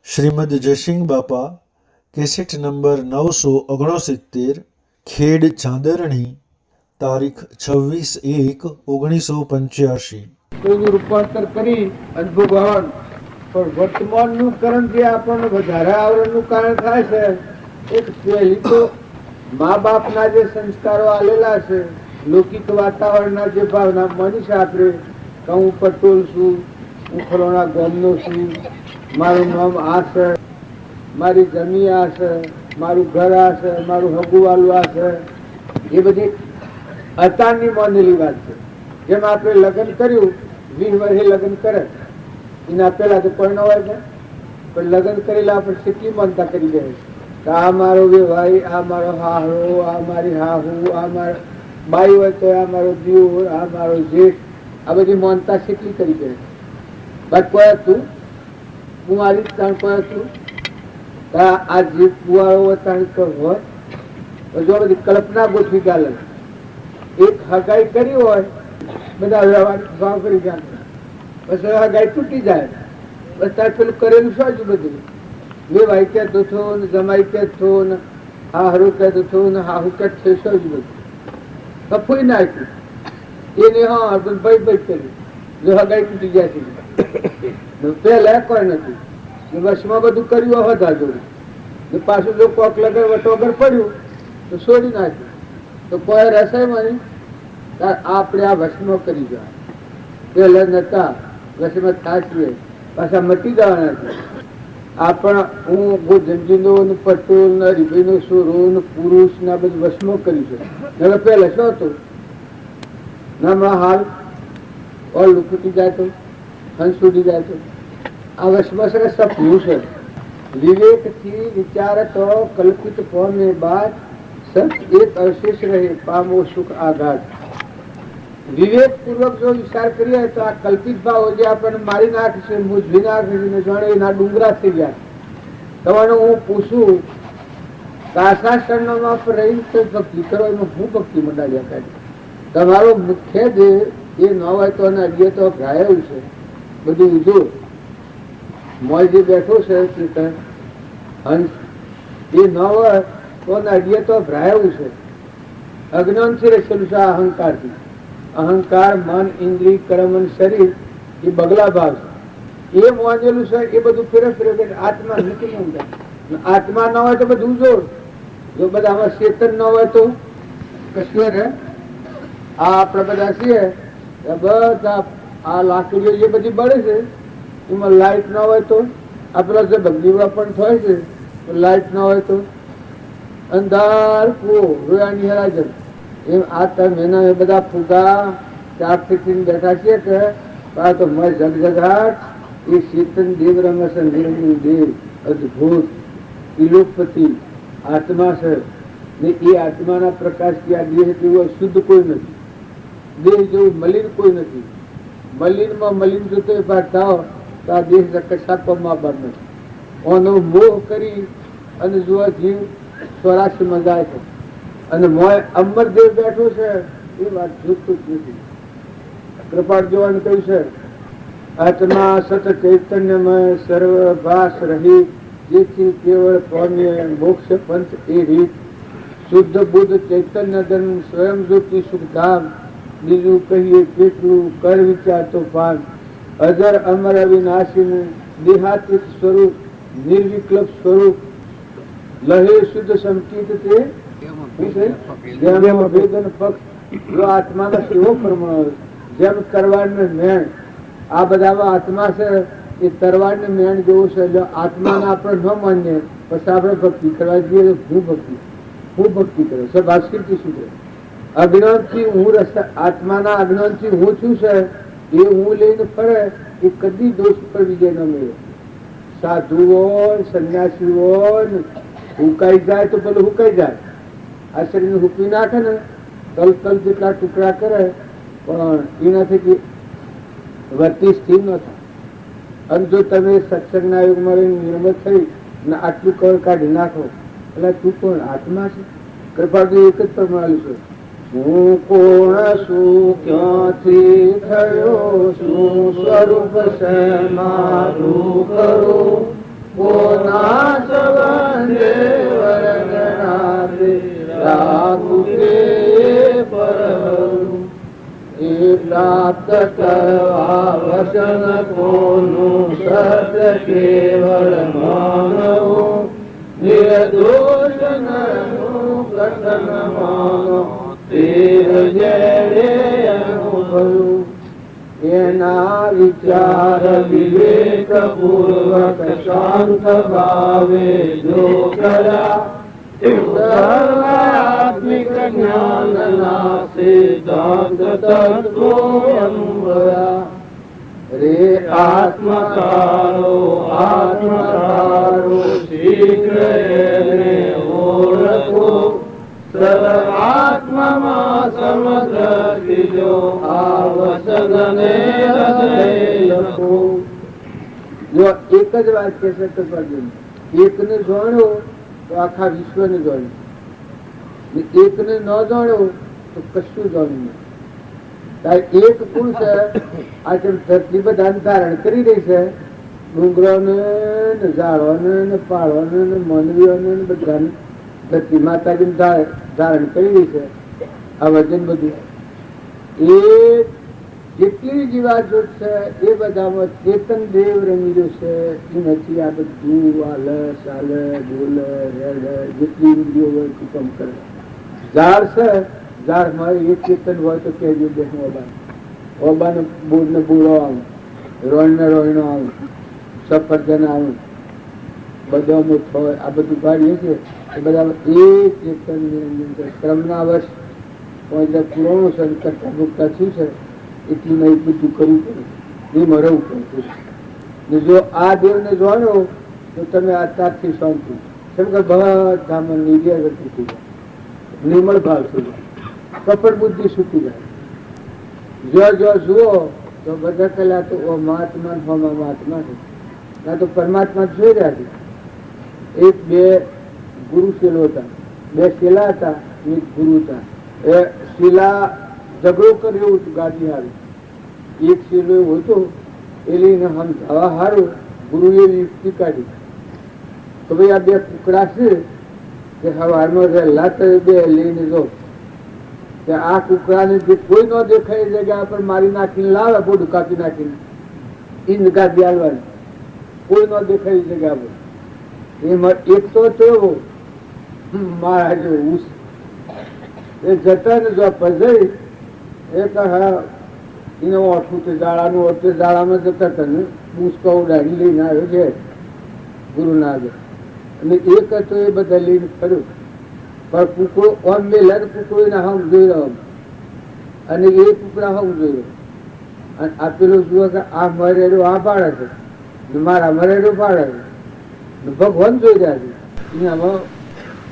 શ્રીમદ જયસિંહ બાપા cassette number 969 ખેડ ચાંદરણી તારીખ 26/1/1985। કોઈનું રૂપાંતર કરી અનુભવન પણ વર્તમાનનું કારણ જે આપણને વધારે આવરણનું કારણ થાય છે, એક પહેલી તો મા બાપના જે સંસ્કારો આલેલા છે, લૌકિક વાતાવરણના જે ભાવના માની છે આપણે કે હું પટોલ છું, હું ફલાણા ગામનો છું, મારું નામ આ છે, મારી જમી આ છે, મારું ઘર આ છે, મારું હગુવાલું આ છે, એ બધી અત્યારની માનેલી વાત છે. જેમ આપણે લગ્ન કર્યું 20 વર્ષે લગ્ન કરે એના પેલા તો કોઈ ન હોય ને, પણ લગ્ન કરેલા આપણે કેટલી માનતા કરી દે કે આ મારો ભાઈ, આ મારો હાહરો, આ મારી હાહુ, આ મારો બાઈ હોય તો આ મારો દીવર, આ મારો જેઠ, આ બધી માનતા કેટલી કરી દે. બટ કોઈ હતું કુમારી તાણ કોઈ હતું આ જીત કુવાળો તાણ હોય જો બધી કલ્પના ગોઠવી ચાલે. એક હગાઈ કરી હોય બધા વ્યવહાર ભાવ કરી જાય, પછી હગાઈ તૂટી જાય, બસ તાર પેલું કરેલું શું જ બધું બે ભાઈ કહેતો છો ને જમાઈ કહેતો ને હાહરું કહેતો છો ને હાહુ કહેતો શું જ બધું કફોઈ નાખ્યું એને. હા ભાઈ ભાઈ કર્યું જો હગાઈ તૂટી જાય છે. પેલા કોઈ નથી વર્ષમાં બધું કર્યું હતા જોડે, પાછું જો કોક લગર વટોગર પડ્યું તો છોડી નાખ્યું. તો કોઈ રસાયમાં નહીં આપણે આ વશમાં કરી જાય. પેલા નતા વશમાં થાશે પાછા મટી જવાના છે. આપણા હું જંજીનો ને પટોલ ને રીબીનો સોરો ને પુરુષ ને આ બધું વશમાં કરી છે. હવે પેલા શું હતું ના હાલ ઓલું ફૂટી જાય તો હંસ છૂટી જાય તો આ વશમાં સપનું છે. વિવેક થી વિચાર તો કલ્પિત ફોને બાદ સત એક અવશેષ રહે પામો સુખ આઘાત. વિવેક પૂર્વક જો વિચાર કરીએ તો આ કલ્પિત ભાવ જે આપણને મારી નાખશે, મૂંઝવી નાખશે, જાણે એના ડુંગરા થઈ ગયા. તમારે હું પૂછું કાશાસનમાં રહીને ભક્તિ કરો એમાં હું ભક્તિ મંડાવ્યા કાઢી. તમારો મુખ્ય જે એ ન હોય તો અડીએ તો ઘાયેલું છે બધું જો મોય જે બેઠો છે હંસ એ ન હોય તો અડીએ તો ભ્રાયું છે. અજ્ઞાનથી રચેલું છે અહંકારથી. અહંકાર મન ઇન્દ્રિય કર્મ અને શરીર એ બગલા ભાવ છે. એ મોજેલું છે એ બધું ફેરે આત્મા નથી મંડે. આત્મા ન હોય તો બધું જોડ. જો બધામાં ચેતન ન હોય તો કશું રહે. આ આપણે બધા છીએ બધા આ લાકડીઓ જે બધી બળે છે એમાં લાઈટ ન હોય તો આપણા જે બગડીવા પણ થાય છે તો લાઈટ ન હોય તો અંધાર કુવો રોયાની હરાજન. એમ આ મહિના બધા ફુગા ચાપથી બેઠા છીએ કે તો મય જગજગાટ એ ચેતન દેવ રંગ છે, નિરંજન દેવ અદભુત વિલોપતિ આત્મા છે ને એ આત્માના પ્રકાશ થી આ દેહ જેવો શુદ્ધ કોઈ નથી, દેહ જેવું મલિન કોઈ નથી. મલિનમાં મલિન જોતો એ પાઠ થાવ તો આ દેહ કશાકમાં બાર નથી. ઓનો મોહ કરી અને જો જીવ સ્વરાષ્ટ્રમાં જાય છે અને મોય અમરદેવ બેઠો છે એ વાત જોતું જ નથી. કૃપાળ જોવાનું કહ્યું છે આત્મા સત ચૈતન્યમય સર્વભાસ રહી જેથી કેવળ પામ્ય મોક્ષ પંથ એ રીત. શુદ્ધ બુદ્ધ ચૈતન્ય ધર્મ સ્વયં જ્યોતિ સુખધામ. બીજું કહીએ કેટલું કર વિચાર તો પાન. અજર અમર અવિનાશી દેહાતીત સ્વરૂપ નિર્વિકલ્પ સ્વરૂપ લહે શુદ્ધ સંકિત તે આત્માના કેવો પ્રમાણ જેમ તરવાર ને મેણ. આ બધામાં આત્મા છે એ તરવાર ને મેણ જેવું છે. જો આત્માને આપણે ન માનીએ પછી આપણે ભક્તિ કરવા જઈએ તો હું ભક્તિ કરો છે ભાસ્કરથી શું છે. અજ્ઞાનથી હું આત્માના અજ્ઞાનથી હું છું છે એ હું લઈને ફરે એ કદી દોષ પર વિજય ન મેળવે. સાધુ હોય સંન્યાસી હોય હુકાઈ જાય તો પેલું હુકાઈ જાય. આ શરીર હુકવી નાખે ને તલ જેટલા ટુકડા કરે પણ એનાથી વર્તી સ્થિર ન થાય. અને જો તમે સત્સંગના યુગમાં નિર્મત થઈ ને આટલું કર કાઢી નાખો એટલે તું કોણ આત્મા છે. કૃપાથી એક જ પ્રમાણ છે હું કોણ છું, ક્યાંથી થયો છું, સ્વરૂપ છે મારું કરું પ્રાપ્ત કરવા વચન કોનું સત્ય કેવળ માનવું નિર્દોષ નરનું કથન માનો તેર જેણે અનુભવ્યું એના વિચાર વિવેક પૂર્વક શાંત ભાવે જો કર્યા સર્વાત્મિક જ્ઞાનના સિદ્ધાંત તત્વો અનુભવ્યા રે આત્મકારો શીઘ્ર એને ઓળખો સર્વાત્મા સમગ્ર કીજો આ વચનને હૃદય લખો. જો એક જ વાત કહેશે તો એકને જાણો તો આખા વિશ્વને જાણ્યું, એકને ન જાણો તો કશું જાણ્યું નહીં. એક કુળ છે આ ધરતી બધા ધારણ કરી રહી છે, ડુંગરોને ઝાડોને પાળોને માનવીઓને બધાને ધરતી માતાજી ધારણ કરી રહી છે. આ વજન બધું એ જેટલી જીવાજોત છે એ બધામાં ચેતન દેવ રંગીલો છે. એ નથી આ બધું આલે ચાલે બોલે રેડે જેટલી ઇન્દ્રિયો હોય તે કામ કરે. ઝાડ છે, ઝાડમાં એક ચેતન હોય તો કહેજો બે ઓબાને બોર ને બોરો આવું, રોણ ને રોયણો આવું, સફરજન આવું, બધા મોટો હોય. આ બધું ગાડીએ છે એ બધા એક ચેતન ક્રમના વર્ષ પુરાણો છે કરતા ભૂખતા શું છે એટલું નહીં બધું કરવું પડે. એ મરવું પડે. જો આ દેવને જાણો તો તમે અત્યારથી શાંતિ કેમ કે બધામાં નિર્યા થઈ જાય, નિર્મળ ભાવ થઈ જાય, કપટ બુદ્ધિ છૂટી જાય. જો જુઓ તો બધા પેલા તો મહાત્મા હોમાં મહાત્મા છે, ના તો પરમાત્મા જોઈ રહ્યા છે. એક બે ગુરુ શેલો હતા, બે શેલા હતા, એક ગુરુ હતા. એ શીલા ઝઘડો કર્યો ગાડી આવી, એક શીલો એવો હતો એ લઈને સમજાવવા હારું ગુરુએ યુક્તિ કાઢી તો ભાઈ આ બે કુકડા છે કે સવારમાં વહેલા બે લઈને જો કે આ કુકડાને જે કોઈ ન દેખાય એ જગ્યા પર મારી નાખીને લાવે, બોડું કાપી નાખીને ઈંદ ગાડી આવવાની, કોઈ ન દેખાય એ જગ્યા પર. એમાં એક તો એવો મારા જેવું એ જતા ને જો પજઈ એ કહા એને ઓઠું તે જાળાનું ઓઠે જાળામાં જતા હતા ને બુસકો ઉડાડી લઈને આવ્યો છે ગુરુ ના આગળ. અને એક હતો એ બધા લઈને ફર્યો, પણ કુકડો ઓમ મેલા કુકડો એના હમ જોઈ રહ્યો અને એ કુકડા હમ જોઈ રહ્યો. અને આ પેલો જુઓ કે આ મરેડો આ પાડે છે ને મારા મરેડો પાડે છે ને ભગવાન જોઈ રહ્યા છે એનામાં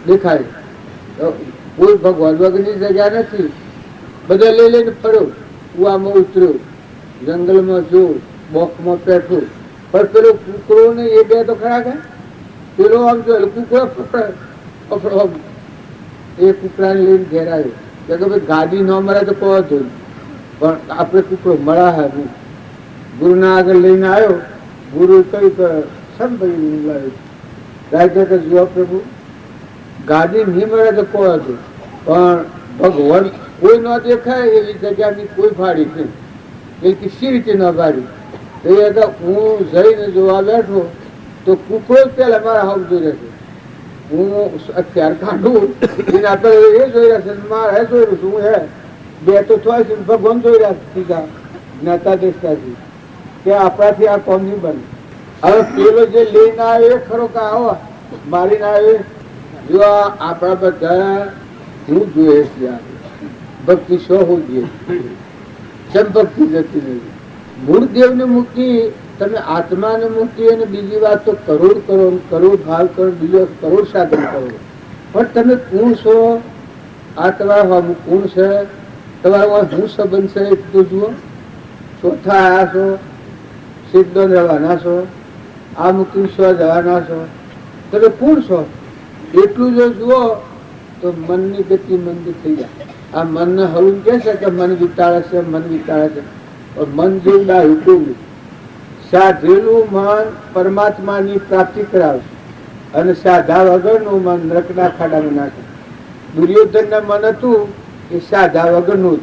દેખાય. કોઈ ભગવાન વગરની જગ્યા નથી, બધા લઈ લઈને ફર્યો, કુવામાં ઉતર્યો, જંગલમાં જો બોક્સમાં પેઠું. પણ પેલો કુકડો ને એ બે તો ખરા કે પેલો આમ જો કુકડો પકડો એ કુકડાને લઈને ઘેર આવ્યો કે ભાઈ ગાડી ન મળે તો કહો જોયું, પણ આપણે કુકડો મળા હે નહીં. ગુરુના આગળ લઈને આવ્યો. ગુરુ કહ્યું કે સમ ભાઈ લાવ્યો રાજા કે જુઓ પ્રભુ ગાડી નહીં મળે તો કહો હતું, પણ ભગવાન કોઈ ન દેખાય એવી જગ્યાની કોઈ ભાડી છે એ કે સી રીતે ન ભાડી. તો એ હું જઈને જોવા બેઠો તો કુકડો જ પેલા મારા હાવ જોઈ રહેશે. હું અત્યાર કાઢું એના પર એ જોઈ રહેશે, મારે જોઈ રહ્યું છું. હું હે બે તો થોડા છે ભગવાન જોઈ રહ્યા સીધા જ્ઞાતા દેખતાથી કે આપણાથી આ કોમ નહીં બને. હવે પેલો જે લઈને આવે એ ખરો કે આવો મારીને આવે જો આપણા બધા હું જોઈએ છે ભક્તિ શો હોવું જોઈએ. કેમ ભક્તિ જતી નથી? મૂળ દેવને મૂકી તમે આત્માને મૂકી અને બીજી વાત તો કરોડ કરો, કરોડ ભાવ કરો, બીજો કરોડ સાધન કરો, પણ તમે કોણ છો? આ તમારા કોણ છે? તમારા શું સંબંધ છે એ તો જુઓ. ચોથા આવ્યા છો, સિદ્ધો રહેવાના છો, આ મૂકી શો જવાના છો, તમે કોણ છો? એટલું જો જુઓ તો મનની ગતિ મંદ થઈ જાય. આ મનને હવું કે છે કે મન વિતાડે છે, મન વિતાડે છે, પણ મન જેવું ડાયું કોઈ સાધેલું મન પરમાત્માની પ્રાપ્તિ કરાવશે અને સાધા વગરનું મન નરકના ખાડામાં નાખે. દુર્યોધનના મન હતું એ સાધા વગરનું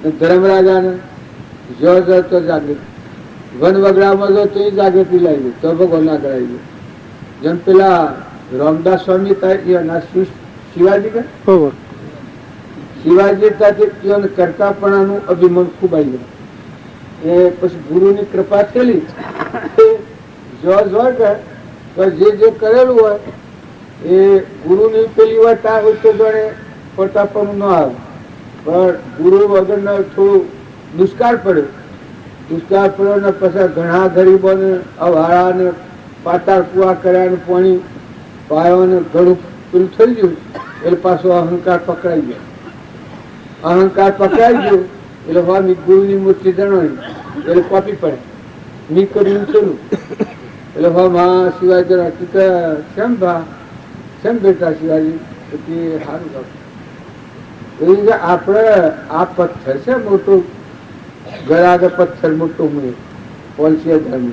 ધર્મરાજાને જો તો જાગૃતિ, વન વગડામાં જો તો જાગૃતિ લાવી તો ભગવાન ના કરાવી. જેમ પેલા રામદાસ સ્વામી શિવાજી કે શિવાજી કરતાપણાનું અભિમાન ખૂબ આવી ગયું. એ પછી ગુરુની કૃપા થયેલી જો કે જે જે કરેલું હોય એ ગુરુની પેલી વાત આવે તો જાણે પ્રતાપણું ન આવે, પણ ગુરુ વગર થોડું દુષ્કાળ પડ્યો. દુષ્કાળ પડ્યો ને પછી ઘણા ગરીબોને અવાળાને પાતાળ કુવા કર્યા ને પાણી પાયો ને ઘણું પેલું થઈ ગયું. એટલે પાછો અહંકાર પકડાઈ ગયો. અહંકાર પકડાઈ ગયો એટલે હવે ગુરુની મૂર્તિ જણાવી એટલે કોપી પડે મી કર્યું ચલું. એટલે હવે માં શિવાજી જરા કેમ ભા કેમ બેટા શિવાજી પછી સારું બાબુ આપણે આ પથ્થર છે મોટું ઘર આગળ પથ્થર મોટું મેં પોલસી ધર્મ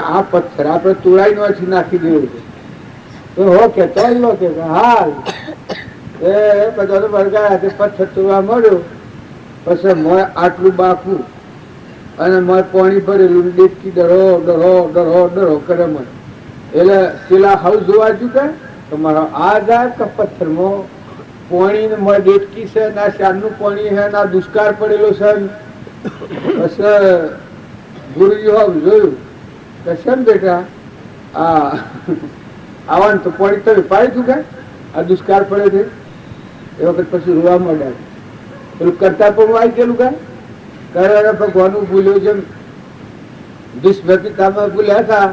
આ પથ્થર આપણે તુળાઈ નો નાખી દેવું છે તો હો કે તો કે હાલ એ બધા તો વળગાયા તે પથ્થર તુળવા મળ્યો. પછી મોય આટલું બાકું અને મોય પાણી ભરેલું ડેટકી ડરો ડરો ડરો ડરો કરે મને. એટલે પેલા હાઉસ જોવા ચૂકે તમારો આ જાય કે પથ્થરમાં પાણી ને મોય ડેટકી છે ના શાનનું પાણી છે ના દુષ્કાળ પડેલો છે. પછી ગુરુજી હાઉસ જોયું કે શેમ બેટા આવવાનું તો પાણી તમે પાડી ચૂકે આ દુષ્કાળ પડે છે. એ વખત પછી રોવા માંડ્યા. પેલું કરતા પણ આવી ગયેલું કાંઈ કરે ભગવાનનું ભૂલ્યું જેમ દુષ્ભપિતામાં ભૂલ્યા હતા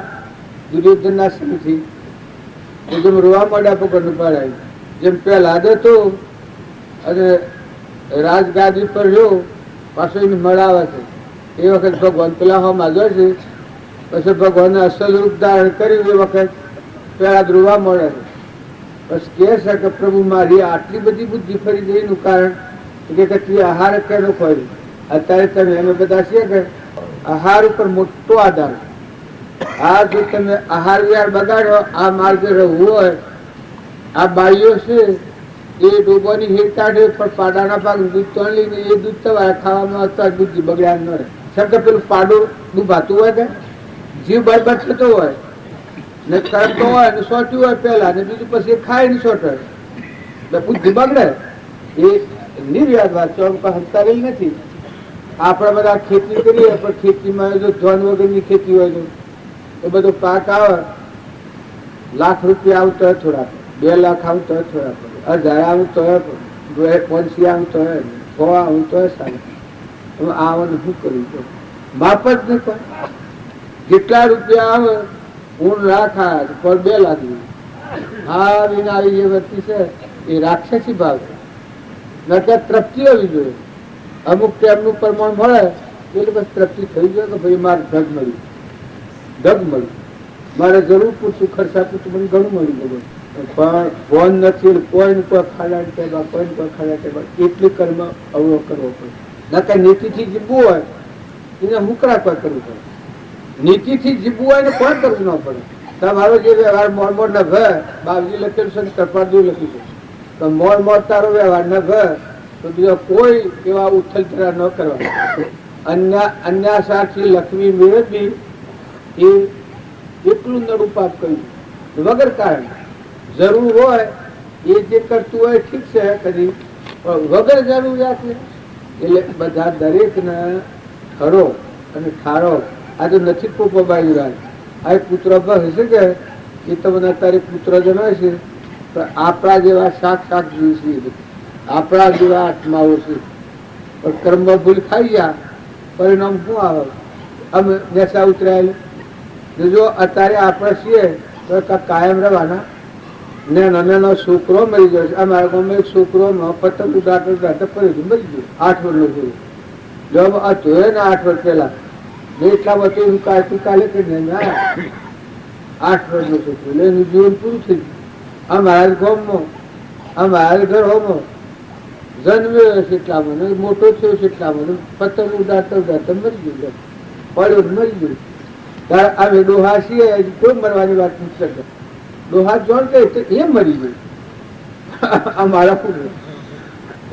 દુર્યોધનના સંગથી જેમ રોવા માંડ્યા ભગવાનનું પાડાય. જેમ પહેલા હતો અને રાજગાદી પર જો પાછો એને મળાવે છે એ વખત ભગવાન પેલા હો માગો છે. પછી ભગવાનને અસલ રૂપ ધારણ કર્યું એ વખત પેલા રોવા મળે છે. પછી કહે છે કે પ્રભુ મારી આટલી બધી બુદ્ધિ ફરી જઈનું કારણ કે આહાર કેનો ખોરી. અત્યારે તમે અમે બધા છીએ કે આહાર ઉપર મોટો આધાર. આ જો તમે આહાર વિહાર બગાડો આ માર્ગે રહેવું હોય આ બાઈઓ છે એ ડોબાની હેર કાઢે પણ પાડાના ભાગ દૂધ તો લઈને એ દૂધ તમારે ખાવામાં અથવા બુદ્ધિ બગડ્યા ન રહે. શબ્દ પેલું પાડું ડૂબાતું હોય કે જીવ બરબાદ થતો હોય ને કરતો હોય ને સોટ્યું હોય પેલા ને બીજું પછી ખાય ને સોટે બુદ્ધિ બગડે. એ નિર્યાદ વાત છે, હંતારેલ નથી. આપણે બધા ખેતી કરીએ પણ ખેતીમાં જો ધન વગરની ખેતી હોય તો એ બધો પાક આવે લાખ રૂપિયા આવતો હોય થોડા 2 લાખ આવતો હોય થોડા 1000 આવતો હોય 500 આવતો હોય 100 આવતો હોય સારું આવવાનું શું કર્યું માપ જ નહીં. પણ જેટલા રૂપિયા આવે હું લાખ આવે પણ 2 લાખ હા વિના આવી જે વસ્તી છે એ રાક્ષસી ભાવ છે. નકર તૃપ્તિ હોવી જોઈએ. અમુક ટાઈમનું પ્રમાણ મળે એટલે બસ તૃપ્તિ થઈ જાય કે ભાઈ મારે ધગ મળ્યું મારે જરૂર પૂછું ખર્ચા પૂછું મને ઘણું મળી ગયું. પણ ફોન નથી કોઈને કોઈ ખાડા ટેબા કોઈને કોઈ ખાડા ટેબા એટલી કર્મ અવરો કરવો પડે. નકર નીતિથી જીવવું હોય એને હુકરા કોઈ કરવું પડે. નીતિથી જીવવું હોય ને કોઈ કરવું ન પડે. તમારો જે વ્યવહાર મોડ મોડ ના ઘર બાપજી લખેલું છે કપાળજી લખ્યું છે તો મોડ મોડ તારો વ્યવહાર ના ઘર તો બીજો કોઈ એવા ઉથલ તરા ન કરવા. અન્ય સાક્ષી લક્ષ્મી મેળવી એ એટલું નડું પાપ કર્યું વગર કારણ. જરૂર હોય એ જે કરતું હોય ઠીક છે કદી વગર જરૂરિયાત ને એટલે બધા દરેક ને ખરો અને ઠારો આ તો નથી પોપાઈ રહ્યા. આ પુત્ર હશે કે એ તમને અત્યારે પુત્ર જણાય છે પણ આપણા જેવા સાક્ષાત જીવ છે આપણા જેવા આત્માઓ છે પણ કર્મ ભૂલ ખાઈ ગયા પરિણામ શું આવે અમે નેસા ઉતરાયેલું. જો અત્યારે આપણે છીએ તો કાયમ રહેવાના ને નાનો છોકરો મરી ગયો છે. અમારા ગામમાં એક છોકરો પતંગ ઉડાડતો મરી ગયો 8 વર્ષનો છે. જો આ જોયે ને 8 વર્ષ પહેલા એટલા બધું કાલે કરી 8 વર્ષનો છોકરો એટલે એનું જીવન પૂરું થઈ ગયું. અમારા ગામમાં અમારા ઘરોમાં જન્મ્યો છે એટલામાં મોટો થયો છે એટલામાં પતંગ ઉડાડતા ઉડાડતા મરી ગયો પડ્યો મરી ગયો. ત્યારે અમે ડોહા છીએ કોઈ મરવાની વાત નથી કરતા. ડોહા જોડ ગઈ તો એ મરી ગયું અમારા પૂરું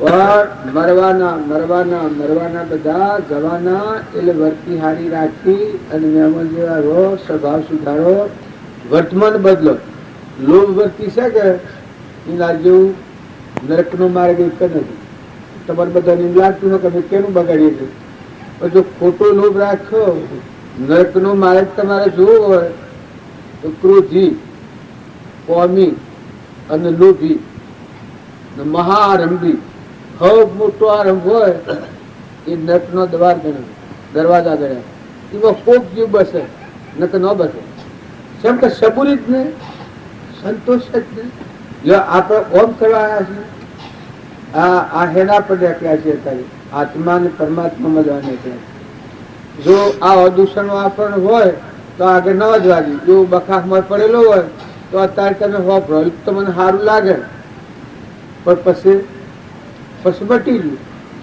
પણ મરવાના બધા જવાના, એટલે વર્તી હારી રાખી અને મહેમાન જેવા રહો, સ્વભાવ સુધારો, વર્તમાન બદલો. લોભ વર્તી છે કે એના જેવું નરકનો માર્ગ એક જ નથી. તમારે બધાને એમ લાગતું હોય કે અમે કેનું બગાડીએ છીએ, પણ જો ખોટો લોભ રાખ્યો, નરકનો માર્ગ તમારે જોવો હોય તો ક્રોધી, કોમી અને લોભી, મહારંભી, ખૂબ મોટો આરંભ હોય એ નરકનો દ્વાર ગણાય, દરવાજા ગણાય. એમાં કોક જીવ બસે, નક ન બસે. કેમ કે સબુરી જ ને, સંતોષ જ ને. જો આપણે ઓમ કરવા આવ્યા છીએ, આ હેના પર નીકળ્યા છે અત્યારે, આત્મા ને પરમાત્મા મળવા નીકળ્યા. જો આ અદૂષણ વાપરણ હોય તો આગળ ન વધવાની. જો બખામાં પડેલો હોય તો અત્યારે તમે વાપરો તો મને સારું લાગે, પણ પછી મટી ગયું.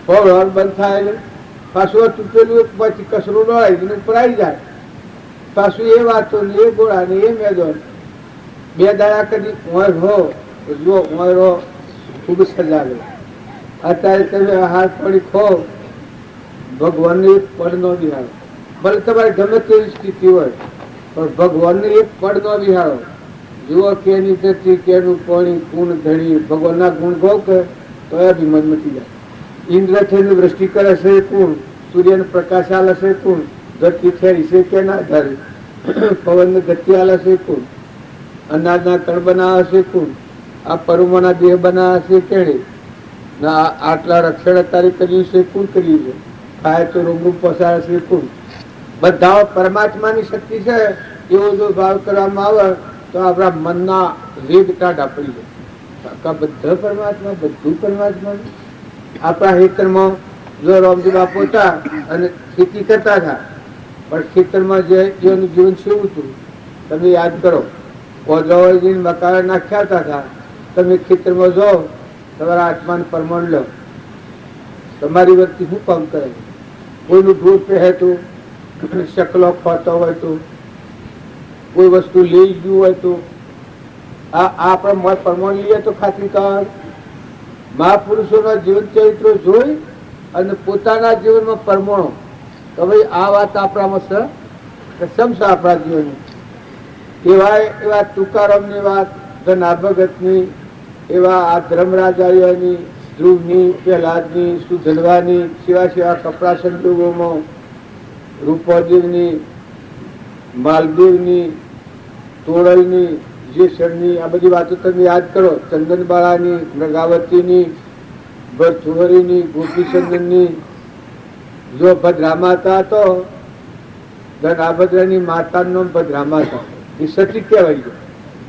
હોળ બંધ થાય એટલે પાછું તૂટેલું પછી કચરું નળાય ઉપર આવી જાય. પાછું એ વાતો ને એ ગોળા ને એ મેદો બે દાડા કદી ઓય હો જો ઓય રહો ખૂબ સજાવે. અત્યારે તમે હાથ પડી ખો, ભગવાનને એક પડ નો બિહારો. ભલે તમારે ગમે તેવી સ્થિતિ હોય પણ ભગવાનને એક પડ નો બિહારો. જુઓ કેની ધરતી, કેનું પાણી, કુણ ધણી, ભગવાનના ગુણ ગો કે તો એ અભિમાન મટી જાય. ઇન્દ્ર થઈને વૃષ્ટિ કરે છે કુણ, સૂર્યને પ્રકાશ આલે છે કુણ, ધરતી ફેરી છે કેના આધારે, પવનને ગતિ આલે છે કુણ, અનાજના કણ બનાવે છે કુણ, આ પરુમોના દેહ બનાવે છે કેણે, ના આટલા રક્ષણ અત્યારે કર્યું છે કુણ કર્યું છે, ખાય તો રોગનું પસાર છે કુણ. બધા પરમાત્માની શક્તિ છે. એવો જો ભાવ કરવામાં આવે તો આપણા મનના વેગ ટાઢા પડી જાય. બધા પરમાત્મા, બધું પરમાત્મા. આપણા ખેતરમાં જો રામજી બાપુ હતા અને ખેતી કરતા હતા, પણ ખેતરમાં જે એનું જીવન શું હતું તમે યાદ કરો. ઓઝાવાળીને મકાન નાખ્યા હતા, તમે ખેતરમાં જાઓ, તમારા આત્માને પરમાણ લો, તમારી વખતે શું કામ કરે? કોઈનું દૂધ પહેરે તો, શકલો ખોતો હોય તો, કોઈ વસ્તુ લઈ ગયું હોય તો, આ આપણે પરમાણ લઈએ તો ખાતરી કર. મહાપુરુષોના જીવન ચરિત્રો જોઈ અને પોતાના જીવનમાં પરમાણો તો ભાઈ આ વાત આપણામાં છે કે સમશે આપણા જીવનમાં. એવા તુકારામની વાત, ધના ભગતની, એવા આ ધર્મરાજાની, ધ્રુવની, પ્રહલાદની, સુધનવાની, સેવા કપડા સંજોગોમાં રૂપોદેવની, માલદેવની, તોડલની, જેસરની, આ બધી વાતો તમે યાદ કરો. ચંદનબાળાની, મૃગાવતીની, ભરથુવરીની, ગોપીચંદનની. જો ભદ્રામાતા તો ધનાભદ્રની માતાનું નામ ભદ્રામાતા, એ સતી કહેવાય છે.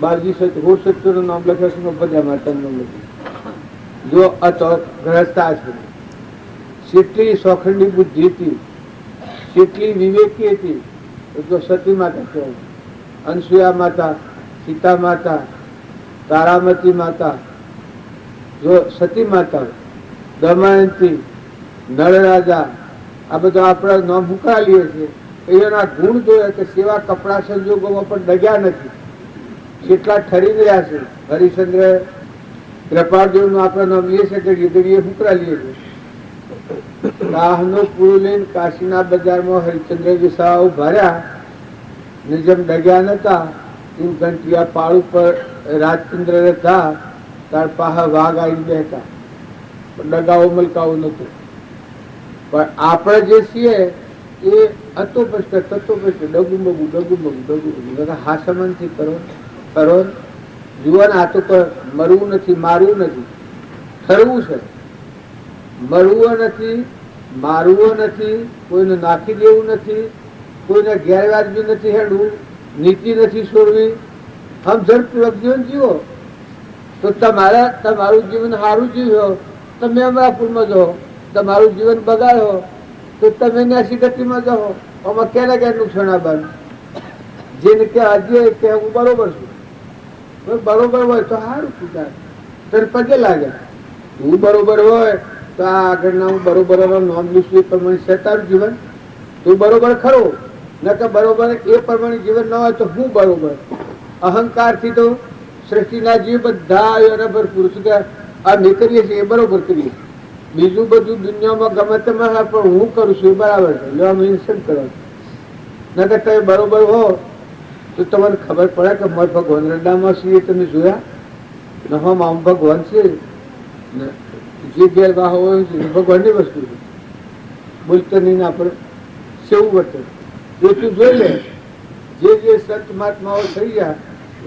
બારજી સતી, હું સત્યનું નામ લખે છે, ભદ્રા માતાનું નામ લખ્યું. જો અતો ગ્રહસ્થ આશ્રમ, કેટલી સોખંડી બુદ્ધિ હતી, કેટલી વિવેકી હતી, તો સતી માતા કહેવાય. અનસુયા માતા, સીતા માતા, તારામતી માતા, જો સતી માતા, દમયંતી, નળરાજા, આ બધા આપણા નામ મૂકા લઈએ છીએ. એના ગુણ જોયા કે સેવા કપડા સંજોગોમાં પણ ડગ્યા નથી, કેટલા ઠરી ગયા છે. હરિશ્ચંદ્ર કૃપાળદેવનું આપણા નામ લઈએ છે કે ગીદડીએ મૂકરા લઈએ છીએ. રાહનો પૂરો લઈને કાશીના બજારમાં હરિશ્ચંદ્ર વિસાવ ભર્યા ને જેમ ડગ્યા નતા એમ ઘંટિયા પાળ ઉપર રાજચંદ્ર હતા, તાર પાહા વાઘ આવી બેઠા, ડગાઓ મલકાવો નતો. પણ આપણે જે છીએ એ હતો પ્રશ્ન, તત્વ પ્રશ્ન, ડગું બગું હાસમનથી કરો જીવન. આ તો મરવું નથી, મારવું નથી, ઠરવું છે. મરવું નથી, મારવું નથી, કોઈને નાખી દેવું નથી, કોઈને ગેરવાજબી નથી હેડવું, નીતિ નથી છોડવી. સમજણપૂર્વક જીવન જીવો તો તમારું જીવન સારું જીવ્યો, તમે અમરાપુરમાં જાઓ. તમારું જીવન બગાડો તો તમે ન્યાસી ગતિમાં જાઓ. આમાં ક્યારે ક્યારે નુકસાન આવવાનું? જેને કે આજે કે હું બરોબર છું, બરોબર હોય તો સારું પૂછાય, તને પગે લાગે. હું બરોબર હોય તો આ આગળના હું બરોબર નામ લીધું એ પ્રમાણે છે તારું જીવન. તું બરોબર ખરો ન કે બરોબર એ પ્રમાણે જીવન ન હોય તો હું બરોબર. અહંકારથી તો સૃષ્ટિના જીવ બધા એના ભરપૂર શું કે આ મેં કરીએ છીએ એ બરોબર કરીએ. બીજું બધું દુનિયામાં ગમે તમે હા, પણ હું કરું છું એ બરાબર છે, જો આમ ઇન્સલ્ટ કરો ના કે તમે બરોબર હો તો તમને ખબર પડે કે મારે ભગવાન રડામાં છીએ, તમે જોયા ન હો આમ ભગવાન છે ને જે ગેરવાહ હોય છે ભગવાનની વસ્તુ છે, બોલતો નહીં ના પર સેવું વર્તન એ તું જોઈ લે. જે સંત મહાત્માઓ થઈ ગયા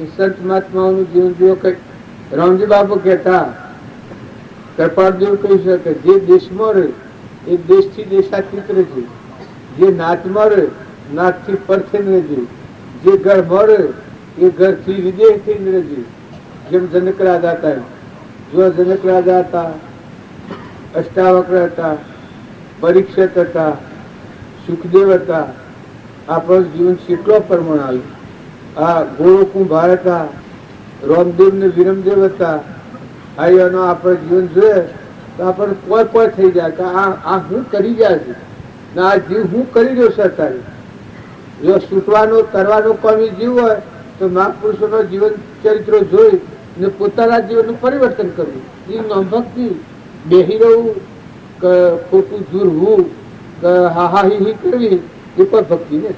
એ સંત મહાત્માઓનું જીવન જો કઈક રામજી બાપુ કહેતા, કૃપાળદેવ કહી શકે જે દેશમાં રહે એ દેશથી દેશાતીત રહેશે, જે નાચમાં રહે નાચથી પરથી રહેશે, જે ઘરમાં રહે એ ઘરથી વિદેહ થઈને રહેશે. જેમ જનક રાજા હતા, જો જનક રાજા હતા, અષ્ટાવક્ર હતા, પરીક્ષિત હતા, સુખદેવ હતા, આપણું જીવન કેટલો પ્રમાણ આવ્યું. આ ગોળકુંભાર હતા, રામદેવ ને વિરમદેવ હતા. આનો આપણે જીવન જોઈએ તો આપણને કોઈ કોઈ થઈ જાય કે આ હું કરી ગયા છે ને આ જીવ હું કરી રહ્યો છે અત્યારે. જો છૂટવાનો કરવાનો કોઈ જીવ હોય તો મહાપુરુષોનો જીવન ચરિત્રો જોઈ ને પોતાના જીવનનું પરિવર્તન કરવું. એ ભક્તિ બેહી રહેવું કે ખોટું ઝૂરવું કે હાહા હી કરવી એ કોઈ ભક્તિ નથી.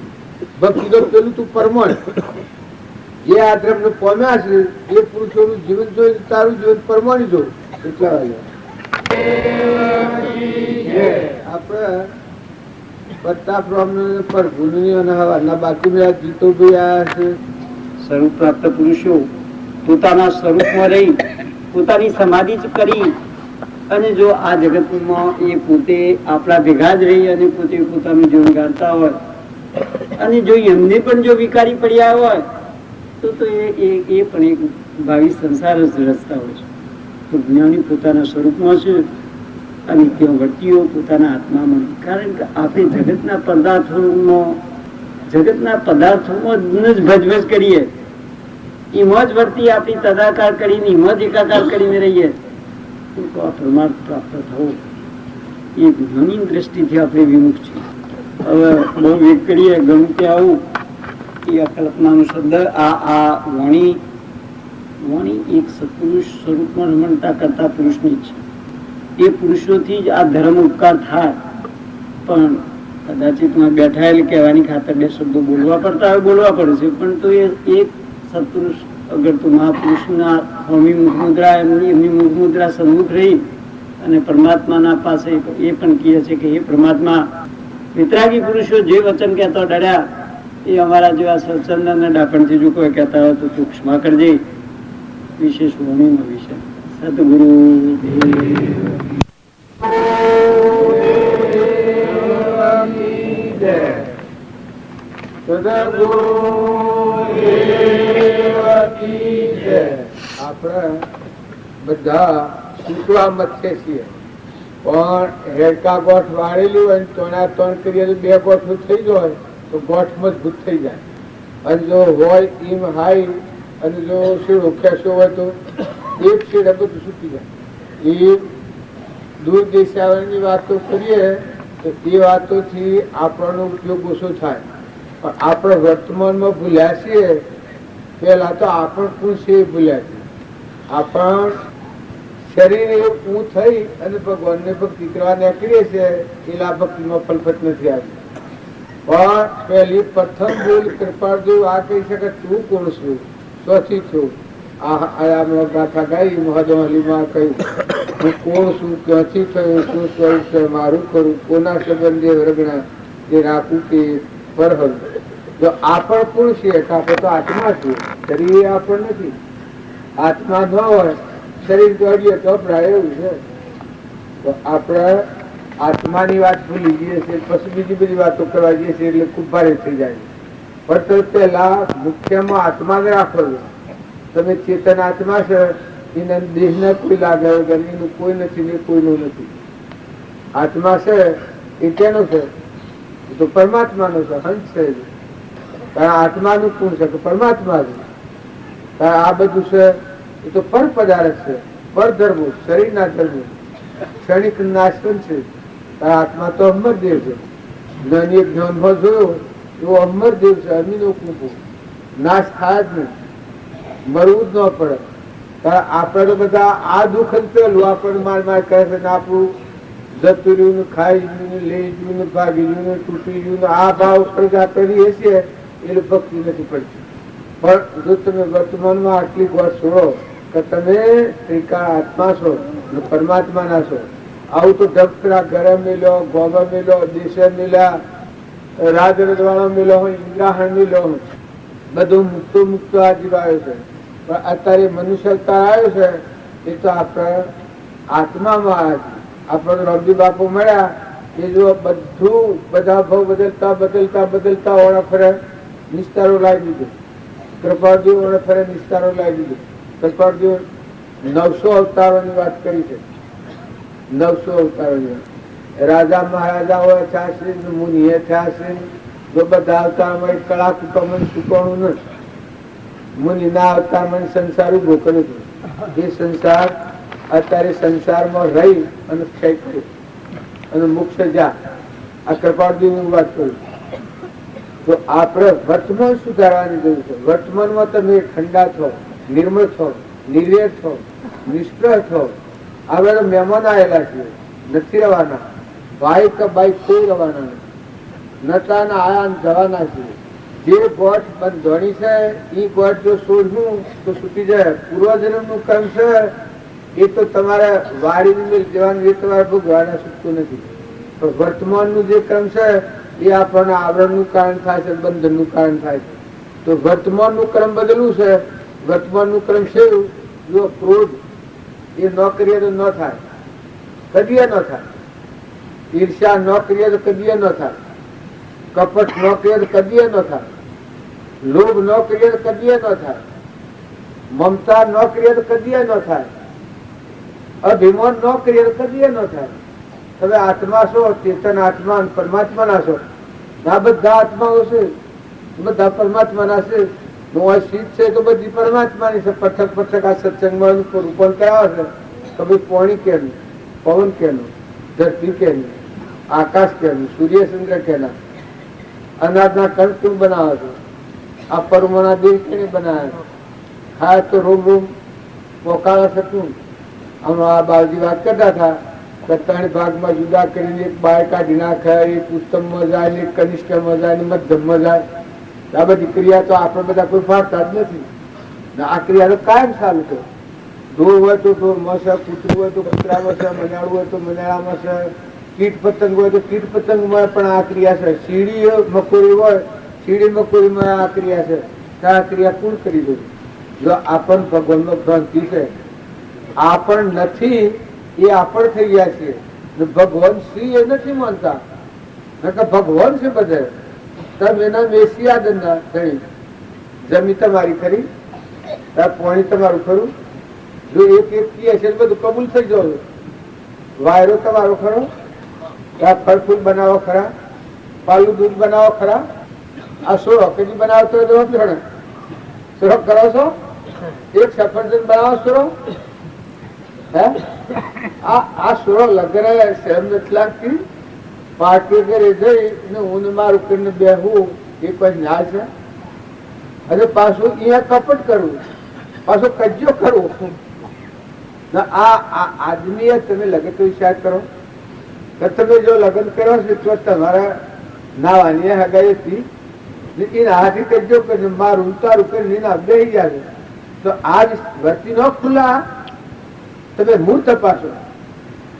ભક્તિ તો પેલું તું પરમાણ જે આશ્રમ ને પામ્યા છે એ પુરુષોનું જીવન જોઈ તારું જીવન પરમાણી જોયું. એટલા વાગે આપડે પ્રતાપ રામ પર ભૂલની બાકી બધા જીતો ભાઈ આવ્યા છે. સ્વરૂપ પ્રાપ્ત પુરુષો પોતાના સ્વરૂપમાં રહી પોતાની સમાધિ જ કરી અને જો આ જગતમાં એ પોતે આપણા ભેગા જ રહી અને પોતે પોતાનું જીવન ગાળતા હોય અને જો એમને પણ જો વિકારી પડ્યા હોય તો એ પણ એક ભાવિ સંસાર જ રચતા હોય છે. તો જ્ઞાની પોતાના સ્વરૂપમાં છે અને ત્યાં વર્તીઓ પોતાના આત્મામાં. કારણ કે આપણે જગતના પદાર્થોમાં જ ભજભજ કરીએ, એમાં જ વર્તી આપણી તદાકાર કરીને એમાં જ એકાકાર કરીને રહીએ તો આ પરમાર્થ પ્રાપ્ત થવો એ જ્ઞાની દ્રષ્ટિથી આપણે વિમુખ છીએ. હવે બહુ વેગ કરીએ ગમે તે આવું એ અકલ્પનાનો શબ્દ આ વાણી એક સત્પુરુષ સ્વરૂપમાં રમણતા કરતા પુરુષની છે. એ પુરુષોથી જ આ ધર્મ ઉપકાર થાય. પણ કદાચિત બેઠા એટલે કહેવાની ખાતર બે શબ્દો બોલવા પડતા હોય, બોલવા પડે છે, પણ તો એ એક સત્પુરુષ અગર તો મહાપુરુષના સ્વામી મુખમુદ્રા એમની મુખમુદ્રા સન્મુખ રહી અને પરમાત્માના પાસે એ પણ કહે છે કે એ પરમાત્મા વિતરાગી પુરુષો જે વચન કહેતા ડર્યા એ અમારા જેવા સત્સંગ અને ડાપણથી જો કોઈ કહેતા હોય તો તું ક્ષમા કરજે. વિશેષ વાણીનો વિષય સદગુરુ આપણે બધા છૂટવા મથે છીએ, પણ હેડકા ગોઠ વાળેલી હોય તોના ત્રણ કરીએ તો બે ગોઠ થઈ જાય તો ગોઠ મજબૂત થઈ જાય. અને જો હોય એમ હાઈ અને જો શીડો ખેંચો હોય તો એક શીડે બધું છૂટી જાય. એ દૂર દિશાની વાતો કરીએ તો એ વાતોથી આપણનો ઉપયોગ ઓછો થાય. પણ આપણે વર્તમાનમાં ભૂલ્યા છીએ. પેલા તો આપણ કોણ છે એ ભૂલ્યા છે. આપણ શરીર એવું થઈ અને ભગવાનને ભક્તિ કરવા નીકળીએ છે એલા ભક્તિમાં ફલફત નથી આવી. પણ પેલી પ્રથમ બોલ કૃપાળદેવ આ કહી શકે તું કોણ છું, સ્વથી છું. આ ગાથા ગાઈ મહાદવાલીમાં કહ્યું હું કોણ છું, ક્યાંથી થયું, શું સ્વરૂપ છે મારું કરું, કોના સંબંધે વરગણા જે રાખું કે પરહર. જો આપણ કોણ છીએ તો આપણે તો આત્મા છીએ, શરીર આપણ નથી. આત્મા ન હોય શરીર દોડીએ તો એવું છે. તો આપણે આત્માની વાત ભૂલી જઈએ છીએ, પછી બીજી બધી વાતો કરવા જઈએ છીએ એટલે ખૂબ ભારે થઈ જાય. પણ તો પેલા મુખ્યમાં આત્મા જ રાખો. તમે ચેતન આત્મા છે એને દેહને કોઈ લાગે એનું કોઈ નથી ને કોઈનું નથી. આત્મા છે એ કેનો છે? એ તો પરમાત્માનો છે, હંસ છે. આત્માનું કોણ છે? પરમાત્મા છે. આ બધું છે એ તો પર પદાર્થ છે, પર ધર્મો, શરીરના ધર્મો, ક્ષણિક નાશવંત છે. આત્મા તો અમરદેવ છે. જ્ઞાની જ્ઞાનમાં જોયો એવો અમરદેવ છે. અમીનો કૂપો નાશ થાય જ નહીં, મરવું જ ન પડે. આપણે તો બધા આ દુઃખ જ પેલું આપણને માર માર કરે છે ને આપણું જતું રહ્યું ને ખાઈ ગયું ને લઈ ગયું ને ભાગી ગયું ને તૂટી ગયું ને આ ભાવ પ્રજા કરી હશે એટલે ભક્તિ નથી પડતી. પણ જો તમે વર્તમાનમાં આટલી વાત છોડો કે તમે ત્રિકાળ આત્મા છો ને પરમાત્મા ના છો, આવું તો ડબકરા ઘરે મેલ્યો, ગોબા મેલ્યો, દેશે મેલ્યા, રાજ રજવાડો મેલ્યો હોય, ઇન્દ્રાહણ મેલ્યો હોય, બધું મુક્તો મુક્તો આજીવ આવ્યો છે. પણ અત્યારે મનુષ્ય અવતાર આવ્યો છે એ તો આપણે આત્મામાં આવ્યા છે. આપણે રબી બાપુ મળ્યા એ જો બધું બધા ભાવ બદલતા બદલતા બદલતા ઓળે ફરે નિસ્તારો લાવી દીધો. કૃપાળદેવ ઓળે ફરે નિસ્તારો લાવી દીધો. કૃપાળદેવ 900 અવતારોની વાત કરી છે. 900 અવતારોની રાજા મહારાજાઓ થયા છે, મુનિએ થયા છે. જો બધા અવતારમાં કળા કુટુંબ ચૂકવણું નથી. મુનિના અવતારમાં સંસાર ઉભો કર્યો હતો. એ સંસાર અત્યારે સંસારમાં રહી અને ક્ષય કર્યો અને મોક્ષ જા. આ કૃપાળદેવની વાત કરું. તો આપણે વર્તમાન સુધારવાની જરૂર છે. વર્તમાનમાં તમે ઠંડા છો, નિર્મળ છો, નિર્વેર છો, નિષ્પ્રહ છો. હવે મહેમાન આવેલા છે, નથી રહેવાના. ભાઈ કે ભાઈ કોઈ રહેવાના નથી. નતાના આયા જવાના છે. જે ગોઠ બંધોણી છે એ ગોઠ જો છોડવું તો છૂટી જાય. પૂર્વજન્મનું કર્મ છે એ તો તમારે વાડીની મેળ જવાનું, એ તમારે ભોગવાના છૂટતું નથી. પણ વર્તમાનનું જે કર્મ છે એ આપણને આવરણનું કારણ થાય છે, બંધનનું કારણ થાય છે. તો વર્તમાનનું કર્મ બદલવું છે. વર્તમાનનું કર્મ છે જો ક્રોધ એ ન કરીએ તો ન થાય, કદીએ ન થાય. ઈર્ષ્યા ન કરીએ તો કદીએ ન થાય. કપટ ન કરીએ તો કદીએ ન થાય. લોભ ન કરીએ તો કદીએ ન થાય. મમતા ન કરીએ તો કદીએ ન થાય. અભિમાન ન કરીએ તો કદીએ ન થાય. તમે આત્મા છો, ચેતન આત્મા પરમાત્મા ના છો. આ બધા આત્માઓ છે, બધા પરમાત્મા ના છે. શીત છે તો બધી પરમાત્માની છે. પથક પથક આ સત્સંગમાં રૂપન કરાવે છે કે ભાઈ પાણી કેનું, પવન કેનું, ધરતી કેની, આકાશ કેનું, સૂર્યચંદ્ર કેના, અનાજના કણ કેમ બનાવે છે, આ પરમાના દેહ કેને બનાવે છે, ખાય તો રોમ રોમ પોકાળા થતું. આમાં આ બાવજી વાત કરતા હતા કે 3 ભાગમાં જુદા કરીને એક બાય કાઢી નાખે, એક ઉત્તમમાં જાય ને એક કનિષ્ઠમાં જાય ને મધ્યમમાં જાય. આ બધી ક્રિયા તો આપણે બધા કોઈ ફાળતા જ નથી. આ ક્રિયા તો કાયમ ચાલુ છે. ઢોર હોય તો ઢોરમાં છે, કૂતરું હોય તો કૂતરામાં છે, મનાળું હોય તો મનાળામાં છે, કીટ પતંગ હોય તો કીટ પતંગમાં પણ આ ક્રિયા છે. સીડી મકોરી હોય, સીડી મકોરીમાં આ ક્રિયા છે. આ ક્રિયા કોણ કરી દે? જો આપણ ભગવાનનો ભ્રાંતિ છે, આપણ નથી એ આપણ થઈ ગયા છે. ભગવાન શ્રી એ નથી માનતા, ભગવાન છે બધે. તમે એના મેસિયા ધંધા થઈ. જમી તમારી ખરી, પાણી તમારું ખરું. જો એક એક કહે છે બધું કબૂલ થઈ જાવ. વાયરો તમારો ખરો, ફળ ફૂલ બનાવો ખરા, પાલું દૂધ બનાવો ખરા. આ સોળો કદી બનાવતો સોળો કરો છો? એક સફરજન બનાવો સોળો? હે આ સોળો લગરે શરમ નથી લાગતી? પાર્ટી ઘરે જઈને હું મારું કરીને બેહવું એ કોઈ ન્યાય છે? અને પાછું અહીંયા કપટ કરવું, પાછું કજ્જો કરવું. આ આદમી તમે લગન તો વિચાર કરો કે તમે જો લગ્ન કરો છો તો તમારા નાવાની હગાઈ હતી એના હાથી કજ્જો કરીને મારું ઉતારું કરીને એના બેસી જાય તો આજ વર્તી ન ખુલ્લા તમે મૂળ તપાસો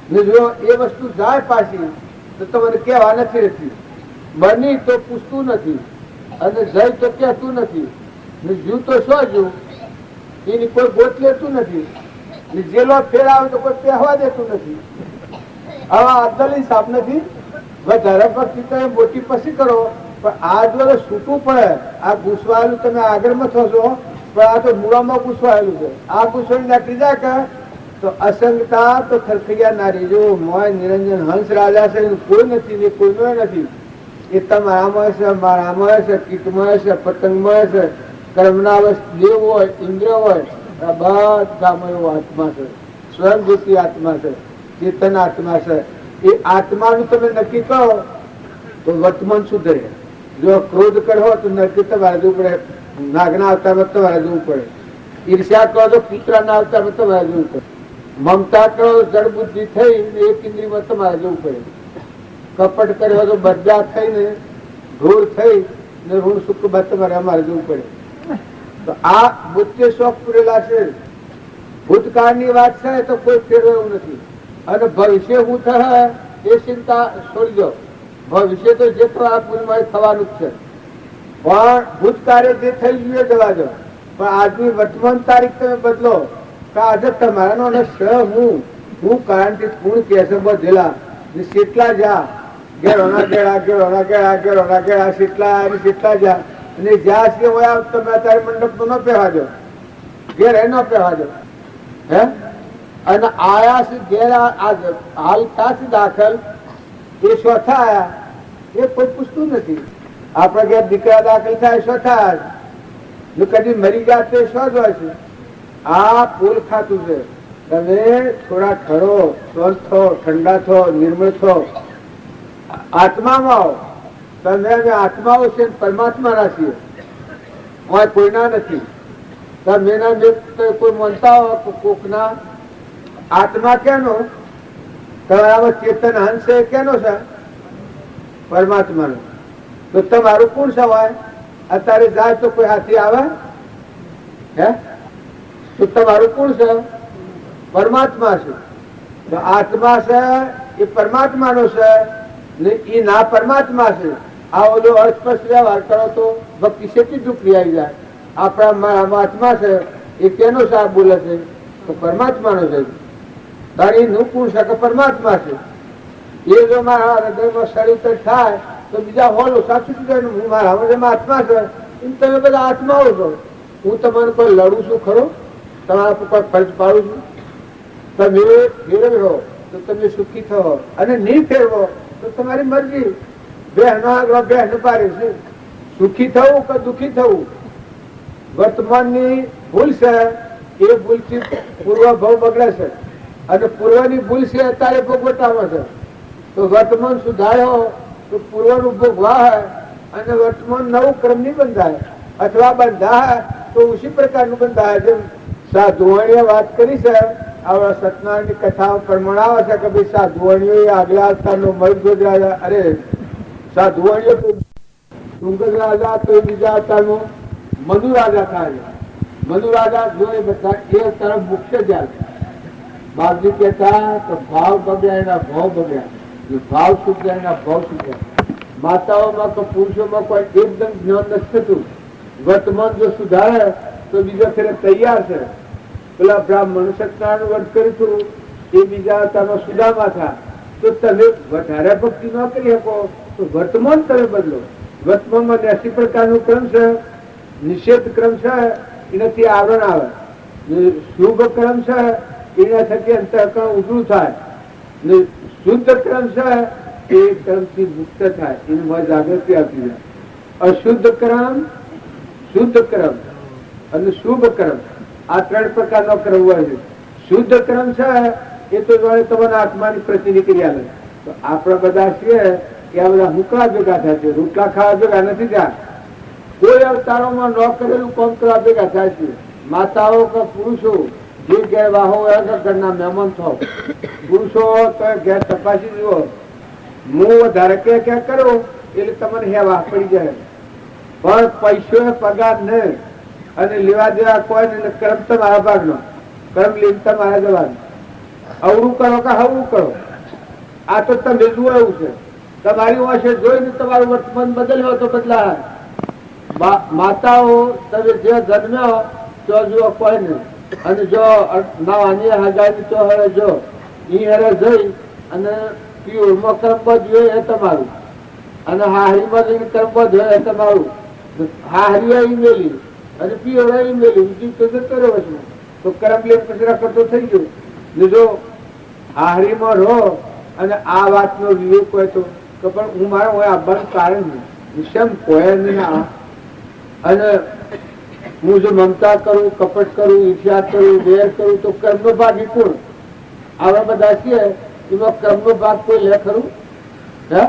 ને જો એ વસ્તુ જાય પાછી તો તમને કહેવા નથી રહેતી. બની તો પૂછતું નથી અને જઈ તો કહેતું નથી. જીવ તો શું જીવ એની કોઈ ગોત લેતું નથી. જેલો ફેર આવે તો કોઈ પહેવા દેતું નથી. આવા અબ્દલ સાહેબ નથી. વધારે ભક્તિ તમે મોટી પછી કરો પણ આ જો છૂટવું પડે. આ ઘૂસવાયેલું તમે આગળમાં થશો પણ આ તો મૂળામાં ઘૂસવાયેલું છે. આ ઘૂસવાઈ નાખી જાય કે તો અસંગતા તો ખરખૈયા નારી જો મોય નિરંજન હંસ રાજા છે કોઈ નથી ને કોઈનો નથી. એ તમારામાં છે, મારામાં છે, કીટમાં છે, પતંગમાં છે, કર્મના દેવ હોય, ઇન્દ્ર હોય, બધામાં એવો આત્મા છે. સ્વયં જ્યોતિ આત્મા છે, ચેતન આત્મા છે. એ આત્માનું તમે નક્કી કરો તો વર્તમાન સુધરે. જો ક્રોધ કરો તો નક્કી તમારે જવું પડે, નાગના અવતારમાં તમારે જવું પડે. ઈર્ષ્યા કરો તો પુત્રના અવતારમાં તમારે જવું પડે. મમતા કરો જડ બુદ્ધિ થઈ ને એક ઇન્દ્રિયમાં તમારે જવું પડે. કપટ કર્યો તો બધા થઈને ધૂળ થઈ ને ઋણ સુખ બાદ તમારે અમારે જવું પડે. તો આ બુદ્ધિ શોખ પૂરેલા છે. ભૂતકાળની વાત છે તો કોઈ ફેરવે એવું નથી. અને ભવિષ્ય શું થશે એ ચિંતા છોડી દો. ભવિષ્ય તો જે થવા પૂર્ણમાં થવાનું જ છે. પણ ભૂતકાળે જે થઈ ગયું એ જવા દો. પણ આજની વર્તમાન તારીખ તમે બદલો કે આજે તમારાનો અને હું કારણથી પૂર્ણ કેસે બધેલા કેટલા જા ઘેરોના ગેળા ઘેરોના ગેળા ઘેરોના ગેળા કેટલા જા અને જ્યાં છે હોય તમે અત્યારે મંડપ તો ન પહેવા દો, ઘેર ન પહેવા દો. હે અને આયા છે ઘેર હાલ ક્યાંથી દાખલ એ ચોથા આયા એ કોઈ પૂછતું નથી. આપણા ઘેર દીકરા દાખલ થાય ચોથા જો કદી મરી જાય તો શોધ હોય છે. આ ફૂલ ખાતું છે. તમે થોડા ઠરો, સ્વસ્થ થો, ઠંડા થો, નિર્મળ થો, આત્મામાં આવો. તમે અમે આત્માઓ છે પરમાત્મા ના છીએ, કોઈના નથી. તમે કોઈ માનતા હો કોકના આત્મા કેનો તમારામાં ચેતન હંસ કેનો છે પરમાત્માનો. તો તમારું કોણ સવાય અત્યારે જાય તો કોઈ હાથી આવે હે? તો તમારું કોણ છે? પરમાત્મા છે. તો આત્મા છે એ પરમાત્માનો છે ને એ ના પરમાત્મા છે. આ ઓલો અસ્પષ્ટ વ્યવહાર કરો તો ભક્તિ શેથી દુઃખી આવી જાય. આપણા આત્મા છે એ કેનો સાહેબ બોલે છે તો પરમાત્માનો છે. તારી નું કોણ છે કે પરમાત્મા છે. એ જો મારા હૃદયમાં સળિતર થાય તો બીજા હોલો સાચું હું મારા હૃદયમાં આત્મા છે. તમે બધા આત્માઓ છો. હું તમારે કોઈ લડું છું ખરો? તમારા પર કોઈ ફરજ પાડું છું? તમે ફેરવો તો તમે સુખી થવો અને નહીં ફેરવો તો તમારી મરજી. બહેનો આગળ બહેન પાડે છે. સુખી થવું કે દુઃખી થવું વર્તમાનની ભૂલ છે. એ ભૂલથી પૂર્વ ભાવ બગડે છે અને પૂર્વની ભૂલ છે અત્યારે ભોગવટામાં છે. તો વર્તમાન સુધાર્યો તો પૂર્વનું ભોગવા અને વર્તમાન નવું ક્રમ નહીં બંધાય અથવા બંધાય તો ઉસી પ્રકારનું બંધાય. જેમ સાધુવાણીએ વાત કરી છે આપણા સત્યનારાયણની કથાઓ પ્રમાણ આવે છે કે ભાઈ સાધુવાણીઓ આગલા અવતારનો મર્ગ ગુજરાત. અરે સાધુવાણીઓ ડુંગર રાજા તો બીજા અવતારનો મનુ રાજા થાય. મનુ રાજા જો એ બધા એ તરફ મુખ્ય જાય. બાપજી કહેતા તો ભાવ બગ્યા એના ભાવ બગ્યા, ભાવ સુધ્યા એના ભાવ સુધ્યા. માતાઓમાં કે પુરુષોમાં કોઈ એકદમ જ્ઞાન નથી થતું. વર્તમાન જો સુધારે તો બીજો ફેરે તૈયાર છે. પેલા બ્રાહ્મણ સત્યનારાયણ વ્રત કર્યું હતું એ બીજા અવતારમાં સુદામા થયા. તો તમે વધારે ભક્તિ ન કરી શકો તો વર્તમાન તમે બદલો. વર્તમાનમાં 80 પ્રકારનું ક્રમ છે. નિષેધ ક્રમ છે એનાથી આવરણ આવે. શુભ ક્રમ છે એના થકી અંતઃકરણ ઉજળું થાય. શુદ્ધ ક્રમ છે એ ક્રમથી મુક્ત થાય. એમાં જાગૃતિ આપી જાય. અશુદ્ધ ક્રમ, શુદ્ધ ક્રમ અને શુભ ક્રમ આ 3 પ્રકારનો ક્રમ હોય છે. શુદ્ધ ક્રમ છે એ તો જોડે તમારા આત્માની પ્રતિક્રિયા લે. તો આપણે બધા છીએ કે આ બધા હુકડા ભેગા થાય છે, રોટલા ખાવા ભેગા નથી થયા. કોઈ અવતારોમાં ન કરેલું કામ કરવા ભેગા થાય છે. માતાઓ કે પુરુષો જે ઘેર વાહો ઘરના મહેમાન થાવ. પુરુષો તો ઘેર તપાસી જુઓ. હું વધારે કે કરો એટલે તમને હેવા પડી જાય. પણ પૈસો પગાર ને અને લેવા દેવા કોઈ ને કર્મ તમારા ભાગનો. કર્મ લઈને તમારા જવાનું. અવરું કરો કે હવરું કરો આ તો તમે જુઓ એવું છે. તમારી પાસે જોઈને તમારું વર્તમાન બદલ્યો તો બદલાય. માતાઓ તમે જે જન્મ્યો તો જુઓ કોઈ નહીં. અને જો નવાની હજારી તો હવે જો ઈ હેરે જઈ અને પ્યુરમાં કર્મબદ્ધ જોઈએ એ તમારું અને હાહરીમાં જઈને કર્મબદ્ધ હોય એ તમારું. હાહરી ઈ મેલી અને પ્યોર ઈ મેલી તો જતો રહ્યો છે. તો કર્મ લે કચરા કરતો થઈ ગયો. જો હાહરીમાં રહો અને આ વાતનો વિવેક હોય તો પણ હું મારા હોય આવવાનું કારણ નિશમ કોઈ નહીં. અને હું જો મમતા કરું, કપટ કરું, ઈર્ષ્યા કરું, વેર કરું તો કર્મનો ભાગ એ કોણ? આવા બધા છીએ એમાં કર્મનો ભાગ કોઈ લે ખરું? હે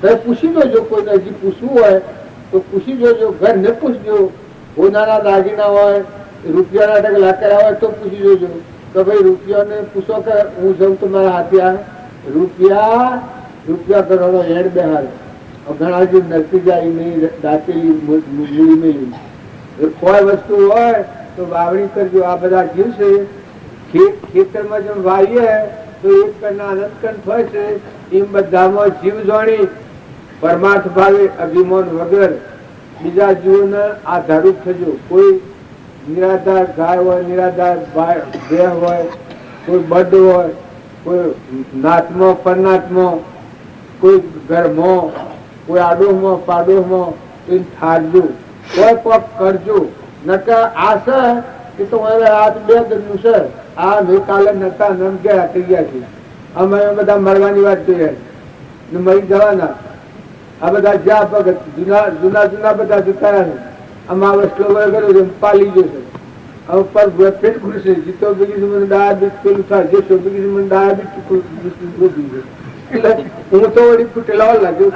તમે પૂછી જોજો. કોઈને હજી પૂછવું હોય તો પૂછી જોજો. ઘર ને પૂછજો. હોનાના દાગીના હોય, રૂપિયાના ઢગલા કર્યા હોય તો પૂછી જોજો. તો ભાઈ રૂપિયાને પૂછો કે હું જઉં તો મારા હાથે આવે? રૂપિયા કરોડો હેડ બેહાડે. ઘણા જે નરતી જાય નહીં દાંતેલી મૂડી મેલી. કોઈ વસ્તુ હોય તો વાવણી કરજો. આ બધા જીવ છે ખેતરમાં જેમ વાવીએ તો એક કણના અનંતકંઠ હોય છે એમ બધામાં જીવ જોણી પરમાર્થ ભાવે અભિમાન વગર બીજા જીવોને આધારૂપ થજો. કોઈ નિરાધાર ગાય હોય, નિરાધાર દેહ હોય, કોઈ બડ હોય, કોઈ નાથમાં પરનાથમાં, કોઈ ઘરમાં, કોઈ આડોમાં પાડોમાં એ ઠારજો. કોઈ પગ કરજો. નકર આ છે એ તો હવે આ 2 દિનનું છે. આ મેં કાલે નતા નમ ગયા થઈ ગયા છે. અમે બધા મરવાની વાત જોઈએ ને મરી જવાના. આ બધા જ્યાં ભગત જૂના બધા જતા રહે. આમાં વસ્તુ વગર પાલી જશે. હવે પર પેટ ખુલશે. જીતો બગીચ મને ડાયાબીટ પેલું થાય, જે સો બગીચ મને ડાયાબીટ એટલે હું તો વળી ફૂટેલા લાગ્યો.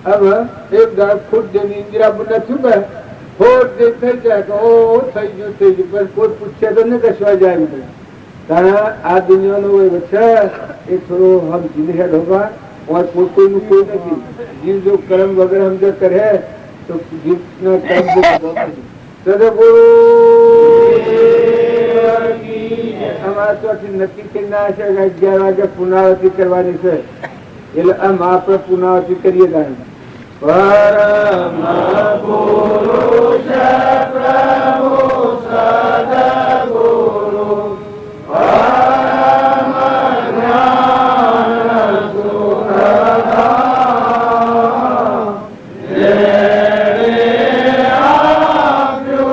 હવે એક દાળ ફૂટ જેની ઇન્દિરા બુના થયું કે ફોટ જે થઈ જાય કે ઓ થઈ ગયું પણ કોઈ પૂછશે તો ને કશવા જાય. કારણ આ દુનિયાનો છે એ થોડો હમ જીવ હેડ હોગા और કોઈનું કોઈ નથી. જીવ જો કર્મ વગર સમજ કરે તો જીવના કર્મ અમારા તો નક્કી કરી ના છે કે 11 વાગે પુનરાવૃત્તિ કરવાની છે. એટલે આમ આપણે પુનરાવૃત્તિ કરીએ. પરમ પુરુષ પ્રભુ સદગુરુ પરમ જ્ઞાન સુરધામ જેણે આપ્યું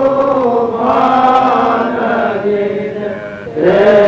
માન ગીત તેને